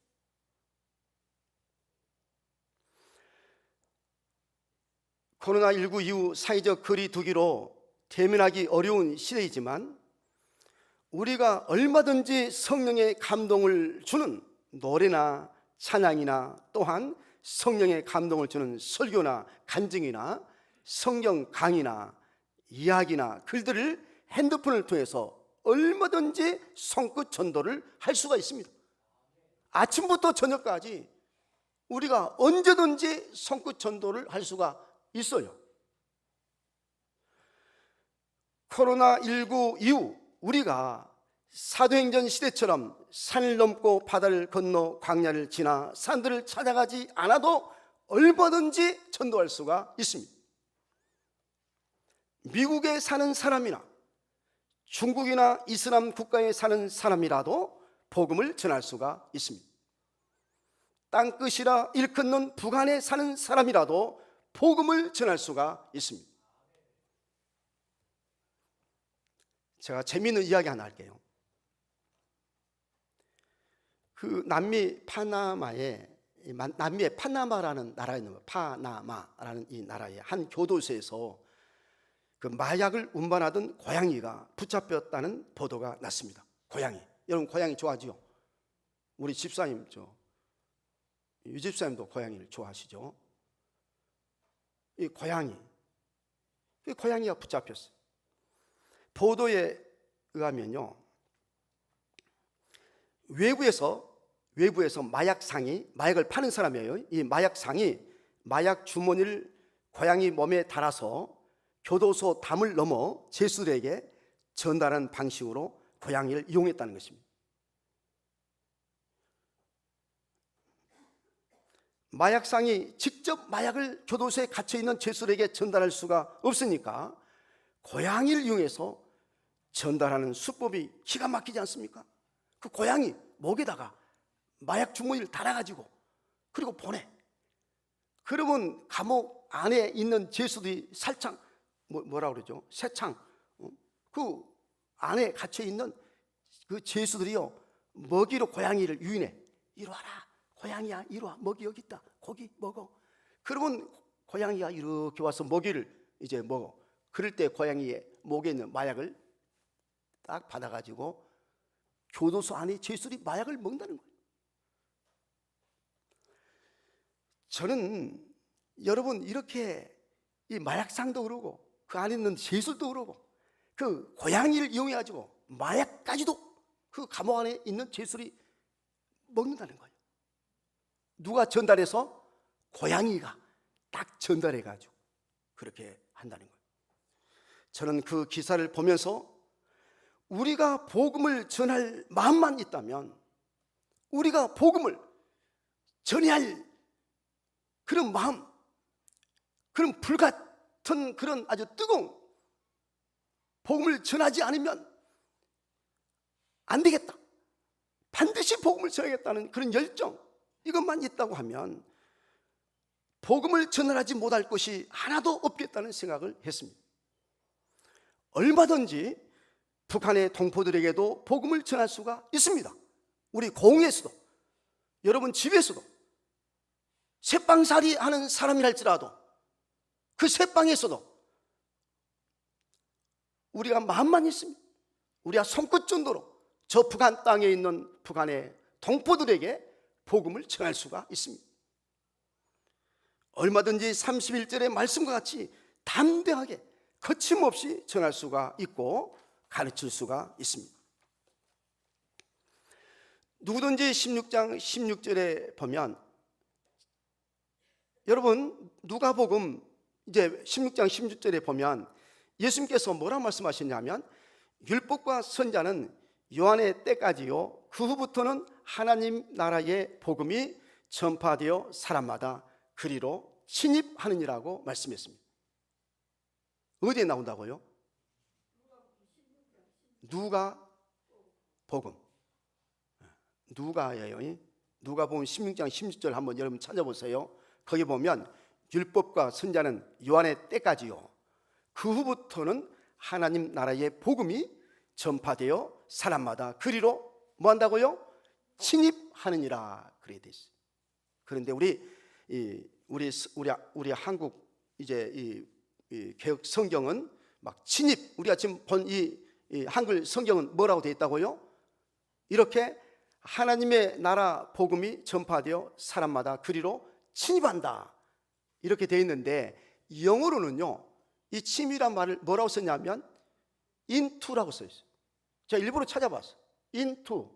코로나19 이후 사회적 거리 두기로 대면하기 어려운 시대이지만 우리가 얼마든지 성령의 감동을 주는 노래나 찬양이나 또한 성령의 감동을 주는 설교나 간증이나 성경 강의나 이야기나 글들을 핸드폰을 통해서 얼마든지 손끝 전도를 할 수가 있습니다. 아침부터 저녁까지 우리가 언제든지 손끝 전도를 할 수가 있어요. 코로나19 이후 우리가 사도행전 시대처럼 산을 넘고 바다를 건너 광야를 지나 산들을 찾아가지 않아도 얼마든지 전도할 수가 있습니다. 미국에 사는 사람이나 중국이나 이슬람 국가에 사는 사람이라도 복음을 전할 수가 있습니다. 땅끝이라 일컫는 북한에 사는 사람이라도 복음을 전할 수가 있습니다. 제가 재미있는 이야기 하나 할게요. 그 남미의 파나마라는 나라에 있는 파나마라는 이 나라의 한 교도소에서 그 마약을 운반하던 고양이가 붙잡혔다는 보도가 났습니다. 고양이. 여러분 고양이 좋아하죠? 우리 집사님 유 집사님도 고양이를 좋아하시죠? 이 고양이가 붙잡혔어요. 보도에 의하면요, 외부에서 마약을 파는 사람이에요. 이 마약상이 마약 주머니를 고양이 몸에 달아서 교도소 담을 넘어 죄수들에게 전달하는 방식으로 고양이를 이용했다는 것입니다. 마약상이 직접 마약을 교도소에 갇혀있는 죄수들에게 전달할 수가 없으니까 고양이를 이용해서 전달하는 수법이 기가 막히지 않습니까? 그 고양이 목에다가 마약 주머니를 달아가지고 그리고 보내. 그러면 감옥 안에 있는 죄수들이 살창 뭐라 그러죠? 새창 그 안에 갇혀있는 그 죄수들이요 먹이로 고양이를 유인해. 이리 와라 고양이야, 이리 와, 먹이 여기 있다, 고기 먹어. 그러면 고양이가 이렇게 와서 먹이를 이제 먹어. 그럴 때 고양이의 목에 있는 마약을 딱 받아가지고 교도소 안에 죄수들이 마약을 먹는다는 거예요. 저는 여러분 이렇게 이 마약상도 그러고 그 안에 있는 죄수도 그러고 그 고양이를 이용해가지고 마약까지도 그 감옥 안에 있는 죄수들이 먹는다는 거예요. 누가 전달해서? 고양이가 딱 전달해가지고 그렇게 한다는 거예요. 저는 그 기사를 보면서 우리가 복음을 전할 마음만 있다면, 우리가 복음을 전해야 할 그런 마음, 그런 불같은 그런 아주 뜨거운 복음을 전하지 않으면 안 되겠다, 반드시 복음을 전하겠다는 그런 열정, 이것만 있다고 하면 복음을 전하지 못할 것이 하나도 없겠다는 생각을 했습니다. 얼마든지 북한의 동포들에게도 복음을 전할 수가 있습니다. 우리 공에서도, 여러분 집에서도 새빵살이 하는 사람이랄지라도 그 새빵에서도 우리가 마음만 있으면 우리가 손끝 정도로 저 북한 땅에 있는 북한의 동포들에게 복음을 전할 수가 있습니다. 얼마든지 31절의 말씀과 같이 담대하게 거침없이 전할 수가 있고 가르칠 수가 있습니다. 누구든지 16장 16절에 보면, 여러분 누가복음 이제 16장 16절에 보면 예수님께서 뭐라 말씀하셨냐면, 율법과 선자는 요한의 때까지요, 그 후부터는 하나님 나라의 복음이 전파되어 사람마다 그리로 침입하느니라고 말씀했습니다. 어디에 나온다고요? 누가복음. 누가예요. 누가복음 16장 16절 한번 여러분 찾아보세요. 거기 보면 율법과 선자는 요한의 때까지요, 그 후부터는 하나님 나라의 복음이 전파되어 사람마다 그리로 뭐 한다고요? 침입하느니라 그래 돼 있어요. 그런데 우리 한국 이제 이 개혁 성경은 막 침입, 우리가 지금 본 이 한글 성경은 뭐라고 돼 있다고요? 이렇게 하나님의 나라 복음이 전파되어 사람마다 그리로 침입한다 이렇게 돼 있는데, 영어로는요 이 침입이란 말을 뭐라고 썼냐면 into라고 써 있어요. 제가 일부러 찾아봤어요. into,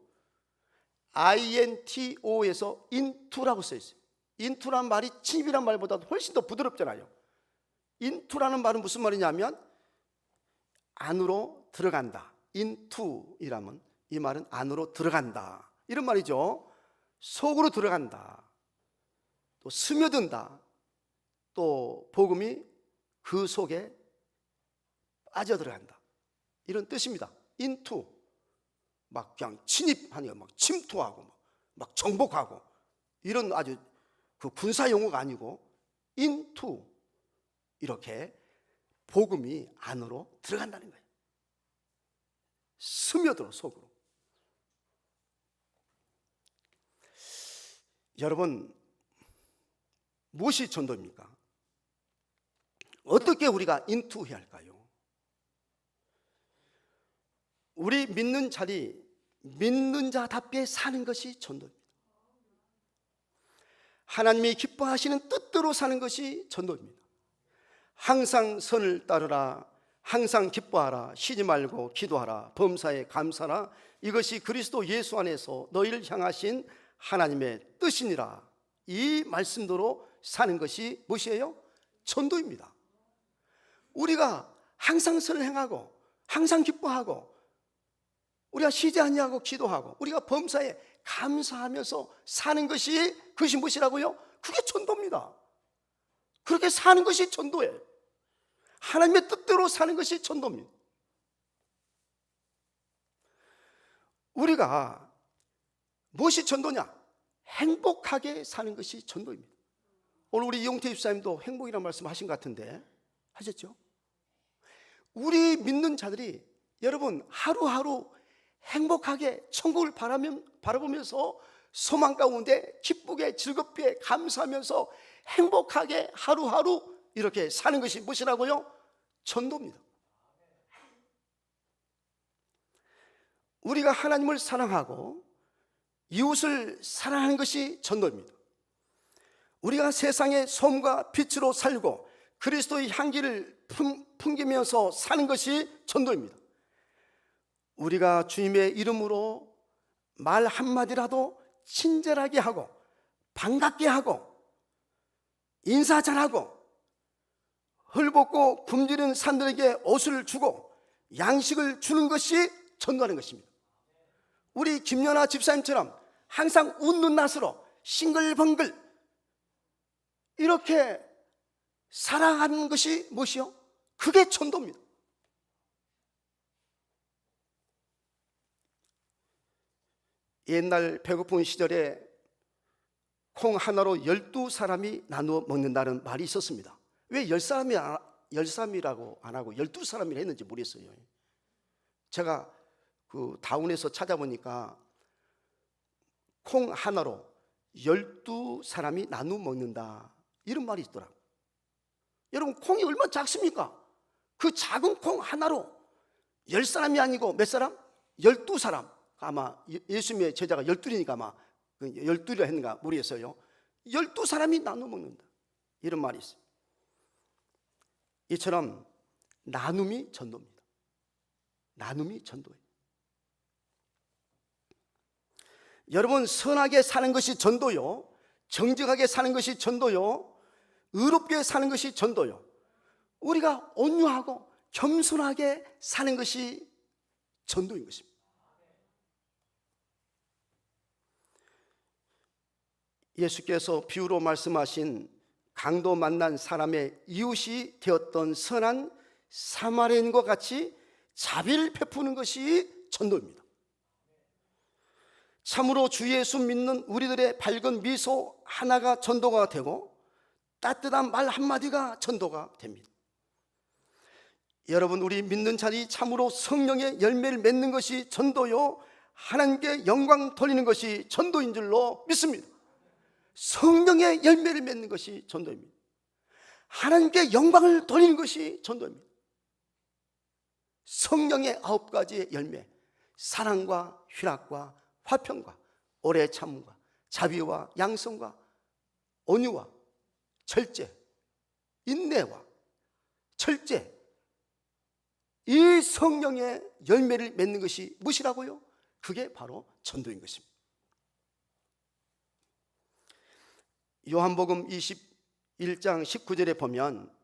into에서 into라고 써 있어요. into란 말이 침입이란 말보다 훨씬 더 부드럽잖아요. into라는 말은 무슨 말이냐면 안으로 들어간다. into이라면 이 말은 안으로 들어간다 이런 말이죠. 속으로 들어간다, 또 스며든다, 또 복음이 그 속에 빠져들어간다 이런 뜻입니다. into, 막 그냥 침입하니까 막 침투하고 막 정복하고 이런 아주 그 군사 용어가 아니고 into, 이렇게 복음이 안으로 들어간다는 거예요. 스며들어 속으로. 여러분, 무엇이 전도입니까? 어떻게 우리가 인투해야 할까요? 우리 믿는 자리, 믿는 자답게 사는 것이 전도입니다. 하나님이 기뻐하시는 뜻대로 사는 것이 전도입니다. 항상 선을 따르라, 항상 기뻐하라, 쉬지 말고 기도하라, 범사에 감사하라. 이것이 그리스도 예수 안에서 너희를 향하신 하나님의 뜻이니라. 이 말씀대로 사는 것이 무엇이에요? 전도입니다. 우리가 항상 선을 행하고 항상 기뻐하고 우리가 쉬지 아니하고 기도하고 우리가 범사에 감사하면서 사는 것이, 그것이 무엇이라고요? 그게 전도입니다. 그렇게 사는 것이 전도예요. 하나님의 뜻대로 사는 것이 전도입니다. 우리가 무엇이 전도냐? 행복하게 사는 것이 전도입니다. 오늘 우리 이용태 집사님도 행복이라는 말씀 하신 것 같은데 하셨죠? 우리 믿는 자들이 여러분 하루하루 행복하게 천국을 바라보면서 소망 가운데 기쁘게 즐겁게 감사하면서 행복하게 하루하루 이렇게 사는 것이 무엇이라고요? 전도입니다. 우리가 하나님을 사랑하고 이웃을 사랑하는 것이 전도입니다. 우리가 세상의 솜과 빛으로 살고 그리스도의 향기를 풍기면서 사는 것이 전도입니다. 우리가 주님의 이름으로 말 한마디라도 친절하게 하고 반갑게 하고 인사 잘하고 헐벗고 굶주린 산들에게 옷을 주고 양식을 주는 것이 전도하는 것입니다. 우리 김연아 집사님처럼 항상 웃는 낯으로 싱글벙글 이렇게 살아가는 것이 무엇이요? 그게 전도입니다. 옛날 배고픈 시절에 콩 하나로 12사람이 나누어 먹는다는 말이 있었습니다. 왜 10사람이라고 안 하고 12사람이라 했는지 모르겠어요. 제가 그 다운에서 찾아보니까 콩 하나로 12사람이 나누어 먹는다 이런 말이 있더라고요. 여러분, 콩이 얼마나 작습니까? 그 작은 콩 하나로 10사람이 아니고 몇 사람? 12사람. 아마 예수님의 제자가 12이니까 아마 12라 했는가 모르겠어요. 12사람이 나눠 먹는다 이런 말이 있어요. 이처럼 나눔이 전도입니다. 나눔이 전도예요. 여러분, 선하게 사는 것이 전도요, 정직하게 사는 것이 전도요, 의롭게 사는 것이 전도요, 우리가 온유하고 겸손하게 사는 것이 전도인 것입니다. 예수께서 비유로 말씀하신 강도 만난 사람의 이웃이 되었던 선한 사마리아인과 같이 자비를 베푸는 것이 전도입니다. 참으로 주 예수 믿는 우리들의 밝은 미소 하나가 전도가 되고 따뜻한 말 한마디가 전도가 됩니다. 여러분, 우리 믿는 자리 참으로 성령의 열매를 맺는 것이 전도요, 하나님께 영광 돌리는 것이 전도인 줄로 믿습니다. 성령의 열매를 맺는 것이 전도입니다. 하나님께 영광을 돌리는 것이 전도입니다. 성령의 9가지의 열매, 사랑과 희락과 화평과 오래 참음과 자비와 양성과 온유와 절제, 인내와 절제, 이 성령의 열매를 맺는 것이 무엇이라고요? 그게 바로 전도인 것입니다. 요한복음 21장 19절에 보면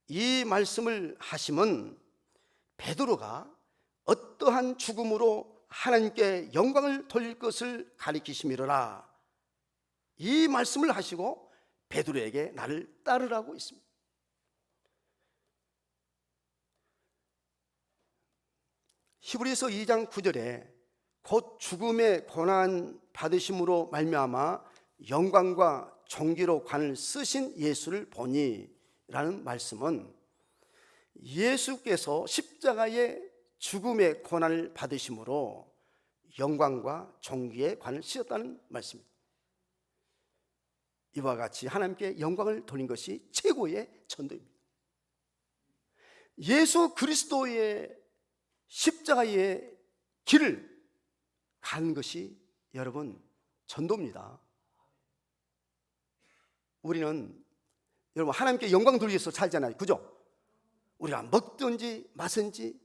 이 말씀을 하시면 베드로가 어떠한 죽음으로 하나님께 영광을 돌릴 것을 가리키심이로라. 이 말씀을 하시고 베드로에게 나를 따르라고 있습니다. 히브리서 2장 9절에 곧 죽음의 고난 받으심으로 말미암아 영광과 존귀로 관을 쓰신 예수를 보니 라는 말씀은 예수께서 십자가에 죽음의 고난을 받으심으로 영광과 존귀의 관을 씌웠다는 말씀입니다. 이와 같이 하나님께 영광을 돌린 것이 최고의 전도입니다. 예수 그리스도의 십자가의 길을 가는 것이 여러분 전도입니다. 우리는 여러분 하나님께 영광 돌리기 위해서 살잖아요, 그죠? 우리가 먹든지 마든지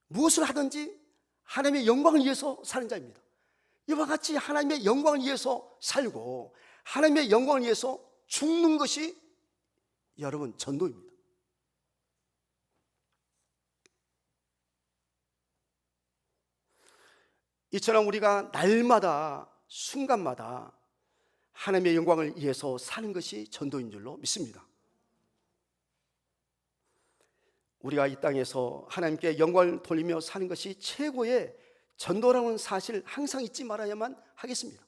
무엇을 하든지 하나님의 영광을 위해서 사는 자입니다. 이와 같이 하나님의 영광을 위해서 살고 하나님의 영광을 위해서 죽는 것이 여러분 전도입니다. 이처럼 우리가 날마다 순간마다 하나님의 영광을 위해서 사는 것이 전도인 줄로 믿습니다. 우리가 이 땅에서 하나님께 영광을 돌리며 사는 것이 최고의 전도라는 사실 항상 잊지 말아야만 하겠습니다.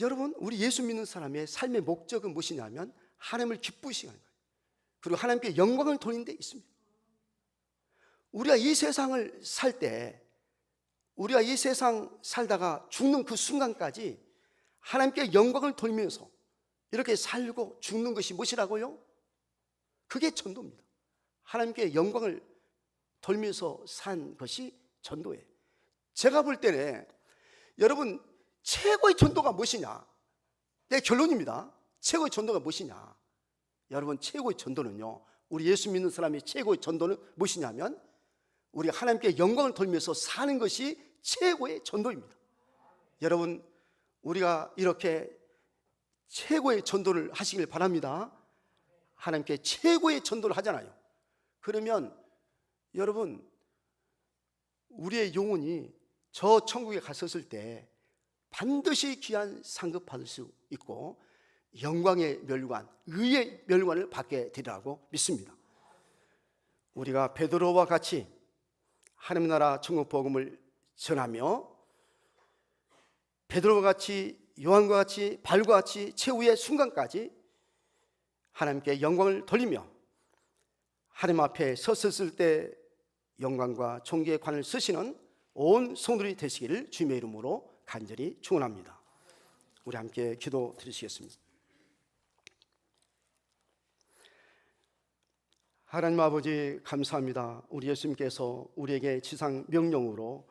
여러분, 우리 예수 믿는 사람의 삶의 목적은 무엇이냐면 하나님을 기쁘시게 하는 거예요. 그리고 하나님께 영광을 돌리는 데 있습니다. 우리가 이 세상을 살 때, 우리가 이 세상 살다가 죽는 그 순간까지 하나님께 영광을 돌리면서 이렇게 살고 죽는 것이 무엇이라고요? 그게 전도입니다. 하나님께 영광을 돌면서 산 것이 전도예요. 제가 볼 때는 여러분 최고의 전도가 무엇이냐? 내 결론입니다. 최고의 전도가 무엇이냐? 여러분 최고의 전도는요, 우리 예수 믿는 사람의 최고의 전도는 무엇이냐면 우리 하나님께 영광을 돌면서 사는 것이 최고의 전도입니다. 여러분 우리가 이렇게 최고의 전도를 하시길 바랍니다. 하나님께 최고의 전도를 하잖아요. 그러면 여러분 우리의 영혼이 저 천국에 갔었을 때 반드시 귀한 상급 받을 수 있고 영광의 멸관, 의의 멸관을 받게 되리라고 믿습니다. 우리가 베드로와 같이 하나님 나라 천국 복음을 전하며 베드로와 같이 요한과 같이 바울과 같이 최후의 순간까지 하나님께 영광을 돌리며 하나님 앞에 섰을 때 영광과 존귀의 관을 쓰시는 온 성도들이 되시기를 주님의 이름으로 간절히 축원합니다. 우리 함께 기도 드리시겠습니다. 하나님 아버지 감사합니다. 우리 예수님께서 우리에게 지상 명령으로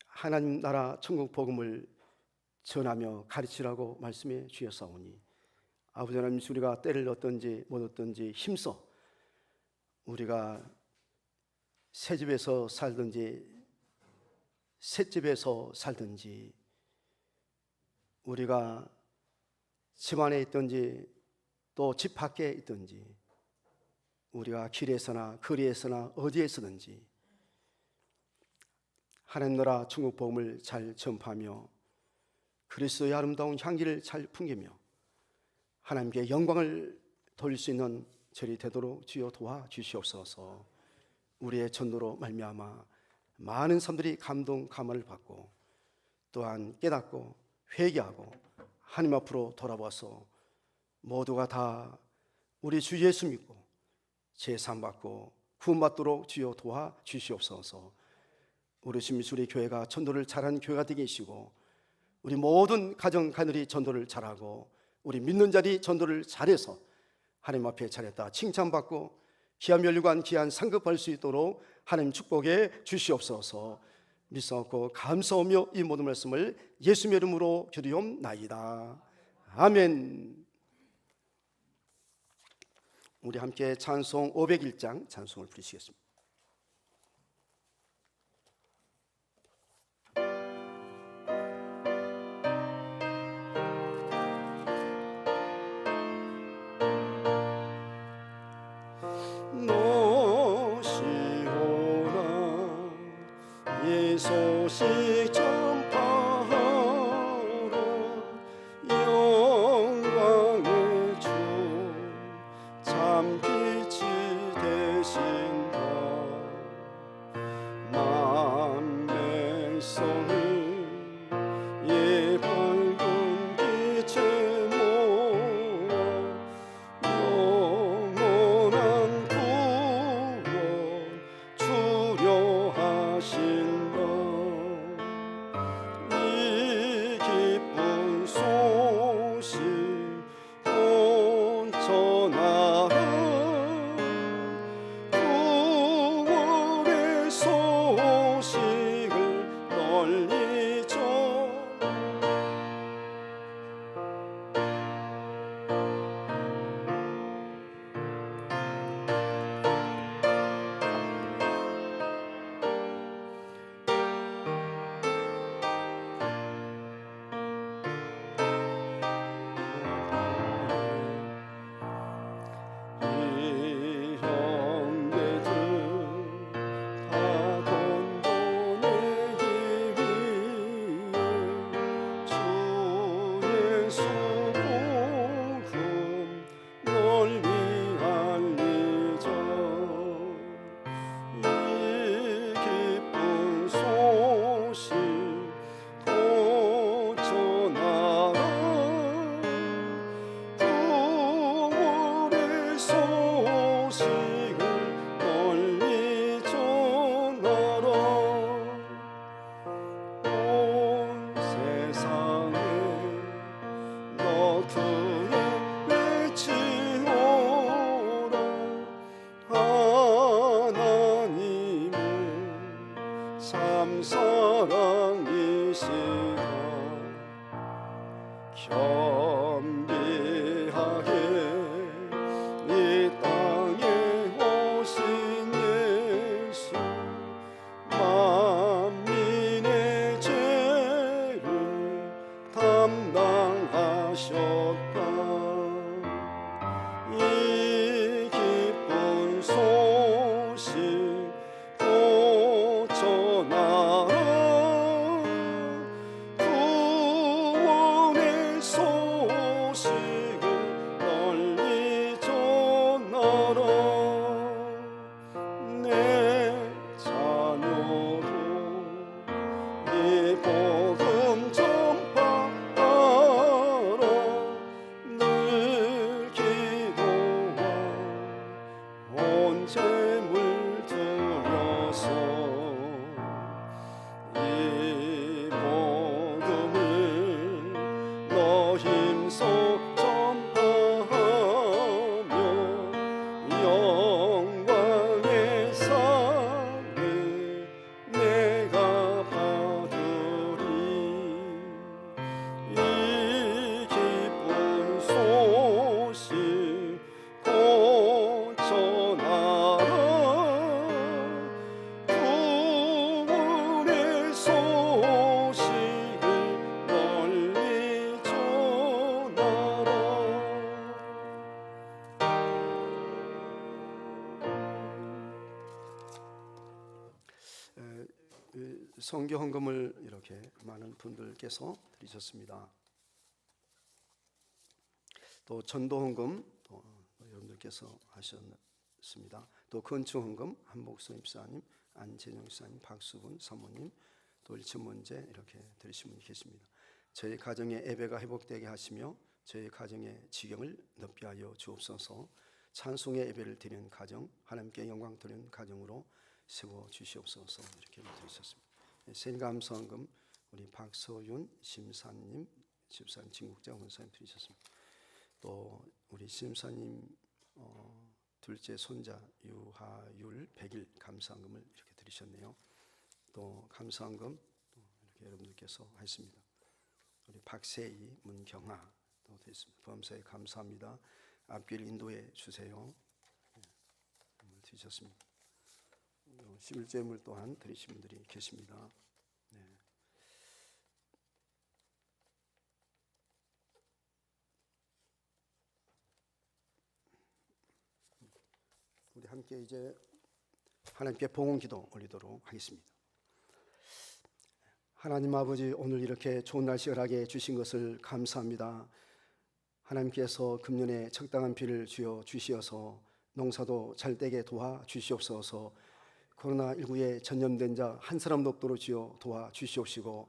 하나님 나라 천국 복음을 전하며 가르치라고 말씀해 주셨사오니 아버지 하나님, 우리가 때를 얻든지 못 얻든지 힘써 우리가 새집에서 살든지 셋집에서 살든지 우리가 집 안에 있든지 또 집 밖에 있든지 우리가 길에서나 거리에서나 어디에서든지 하나님 나라 천국 복음을 잘 전파하며 그리스도의 아름다운 향기를 잘 풍기며 하나님께 영광을 돌릴 수 있는 절이 되도록 주여 도와주시옵소서. 우리의 전도로 말미암아 많은 사람들이 감동 감화를 받고 또한 깨닫고 회개하고 하나님 앞으로 돌아와서 모두가 다 우리 주 예수 믿고 제사받고 구원받도록 주여 도와주시옵소서. 우리 주미수리 교회가 전도를 잘하는 교회가 되게 하시고 우리 모든 가정 가들이 전도를 잘하고 우리 믿는 자리 전도를 잘해서 하나님 앞에 잘했다 칭찬받고 귀한 멸관 귀한 상급 받을 수 있도록 하나님 축복해 주시옵소서. 믿사옵고 감사하며 이 모든 말씀을 예수의 이름으로 기도하옵나이다. 아멘. 우리 함께 찬송 501장 찬송을 부르시겠습니다. 소식 전파하러 영광의 주 참 빛이 되신다. 만백성을 예 밝은 빛에 모아 선교 헌금을 이렇게 많은 분들께서 드리셨습니다. 또 전도 헌금 또 여러분들께서 하셨습니다. 또 건축 헌금 한복선 입사님, 안재정 입사님, 박수분 사모님, 또 일천문제 이렇게 드리신 분이 계십니다. 저희 가정의 예배가 회복되게 하시며 저희 가정의 지경을 넓게 하여 주옵소서. 찬송의 예배를 드리는 가정, 하나님께 영광 드리는 가정으로 세워 주시옵소서. 이렇게 드리셨습니다. 생감성금 우리 박서윤 심사님, 집사님, 진국장 원사님 드리셨습니다. 또 우리 심사님 둘째 손자 유하율 100일 감사금을 이렇게 드리셨네요. 또 감사금 이렇게 여러분들께서 하셨습니다. 우리 박세희, 문경아 또 드렸습니다. 범사에 감사합니다. 앞길 인도해 주세요. 드리셨습니다. 11제물 또한 드리신 분들이 계십니다. 네. 우리 함께 이제 하나님께 봉헌기도 올리도록 하겠습니다. 하나님 아버지, 오늘 이렇게 좋은 날씨를 하게 주신 것을 감사합니다. 하나님께서 금년에 적당한 비를 주어 주시어서 농사도 잘 되게 도와 주시옵소서. 코로나19에 전염된 자 한 사람도 없도록 주어 도와 주시옵시고,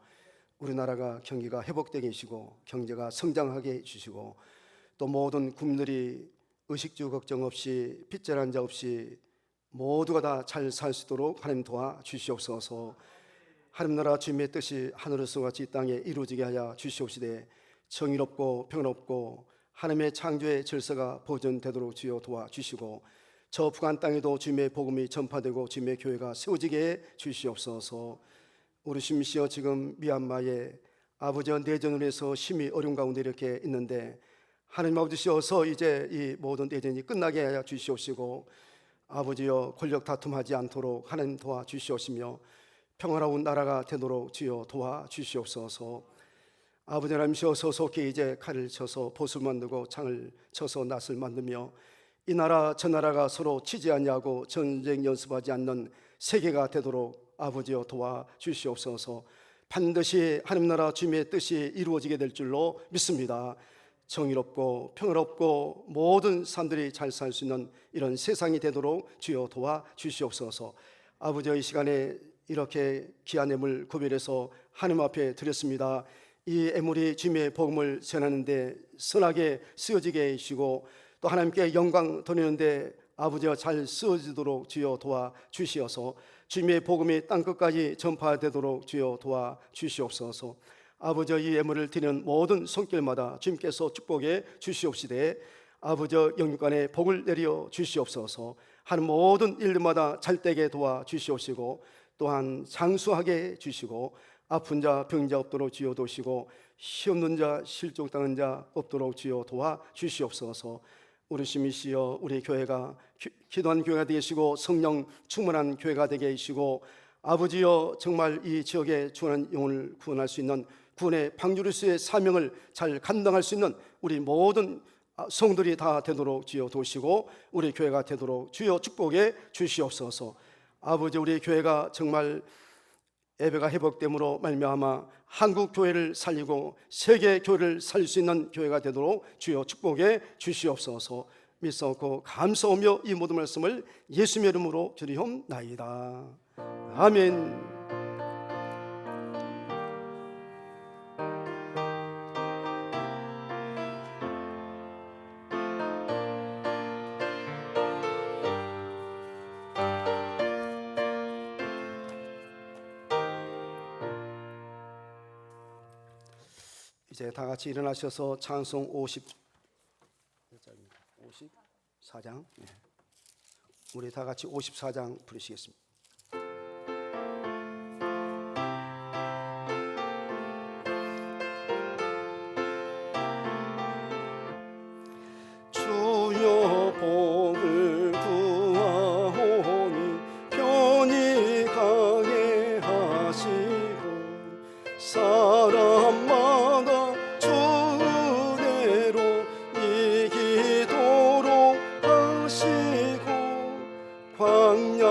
우리나라가 경기가 회복되게 해주시고 경제가 성장하게 해주시고, 또 모든 국민들이 의식주 걱정 없이 빚질 자 없이 모두가 다 잘 살 수 있도록 하나님 도와 주시옵소서. 하나님 나라 주님의 뜻이 하늘에서 같이 이 땅에 이루어지게 하여 주시옵시되, 정의롭고 평화롭고 하나님의 창조의 질서가 보존되도록 주여 도와주시고, 저 북한 땅에도 주님의 복음이 전파되고 주님의 교회가 세워지게 해 주시옵소서. 우리 주님이시여, 지금 미얀마에 아버지와 내전을 해서 심히 어려운 가운데 이렇게 있는데, 하나님 아버지시여서 이제 이 모든 내전이 끝나게 하여 주시옵시고, 아버지여 권력 다툼하지 않도록 하나님 도와주시옵시며 평화로운 나라가 되도록 주여 도와주시옵소서. 아버지 하나님이시여서 속히 이제 칼을 쳐서 보슬 만들고 창을 쳐서 낫을 만들며 이 나라 저 나라가 서로 치지 않냐고 전쟁 연습하지 않는 세계가 되도록 아버지여 도와주시옵소서. 반드시 하나님 나라 주님의 뜻이 이루어지게 될 줄로 믿습니다. 정의롭고 평화롭고 모든 사람들이 잘 살 수 있는 이런 세상이 되도록 주여 도와주시옵소서. 아버지, 이 시간에 이렇게 귀한 예물 구별해서 하나님 앞에 드렸습니다. 이 예물이 주님의 복음을 전하는데 선하게 쓰여지게 해주시고, 또 하나님께 영광 돌리는데 아버지와 잘 쓰여지도록 주여 도와주시어서 주님의 복음이 땅끝까지 전파되도록 주여 도와주시옵소서. 아버지, 이 예물을 드리는 모든 손길마다 주님께서 축복해 주시옵시되, 아버지 영육간에 복을 내려 주시옵소서. 하는 모든 일들마다 잘되게 도와주시옵시고, 또한 장수하게 주시고, 아픈 자 병자 없도록 주여 도시고, 시없는 자 실족당한 자 없도록 주여 도와주시옵소서. 우리 주님이시여, 우리 교회가 기도한 교회가 되시고 성령 충만한 교회가 되게 하시고, 아버지여, 정말 이 지역에 주한 영혼을 구원할 수 있는 구원의 방주리스의 사명을 잘 감당할 수 있는 우리 모든 성들이 다 되도록 주여 도시고, 우리 교회가 되도록 주여 축복해 주시옵소서. 아버지, 우리 교회가 정말 예배가 회복됨으로 말미암아 한국 교회를 살리고 세계 교회를 살릴 수 있는 교회가 되도록 주여 축복해 주시옵소서. 믿사옵고 감사하며 이 모든 말씀을 예수님의 이름으로 드리옵나이다. 아멘. 이제 다 같이 일어나셔서 찬송 54장, 우리 다 같이 54장 부르시겠습니다. 주여 복을 구하오니 편히 가게 하시고, 사람마다 주대로 이기도록 하시고, 광야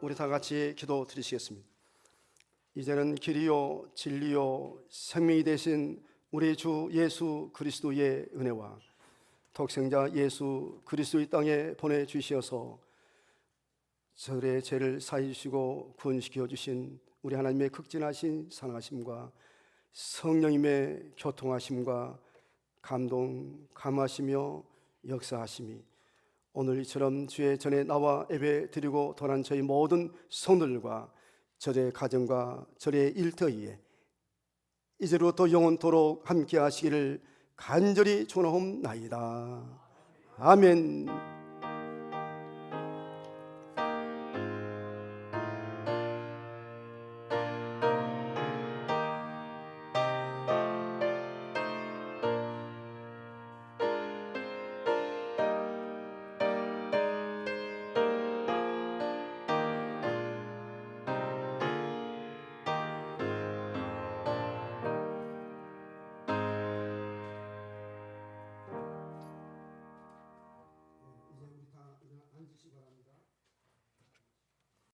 우리 다 같이 기도 드리시겠습니다. 이제는 길이요 진리요 생명이 되신 우리 주 예수 그리스도의 은혜와 독생자 예수 그리스도의 땅에 보내주시어서 저의 죄를 사해 주시고 구원시켜 주신 우리 하나님의 극진하신 사랑하심과 성령님의 교통하심과 감동 감하시며 역사하심이 오늘 이처럼 주의 전에 나와 예배 드리고 돌아온 저희 모든 성도들과 저의 가정과 저의 일터에 이제로부터 영원토록 함께 하시기를 간절히 축원하옵나이다. 아멘.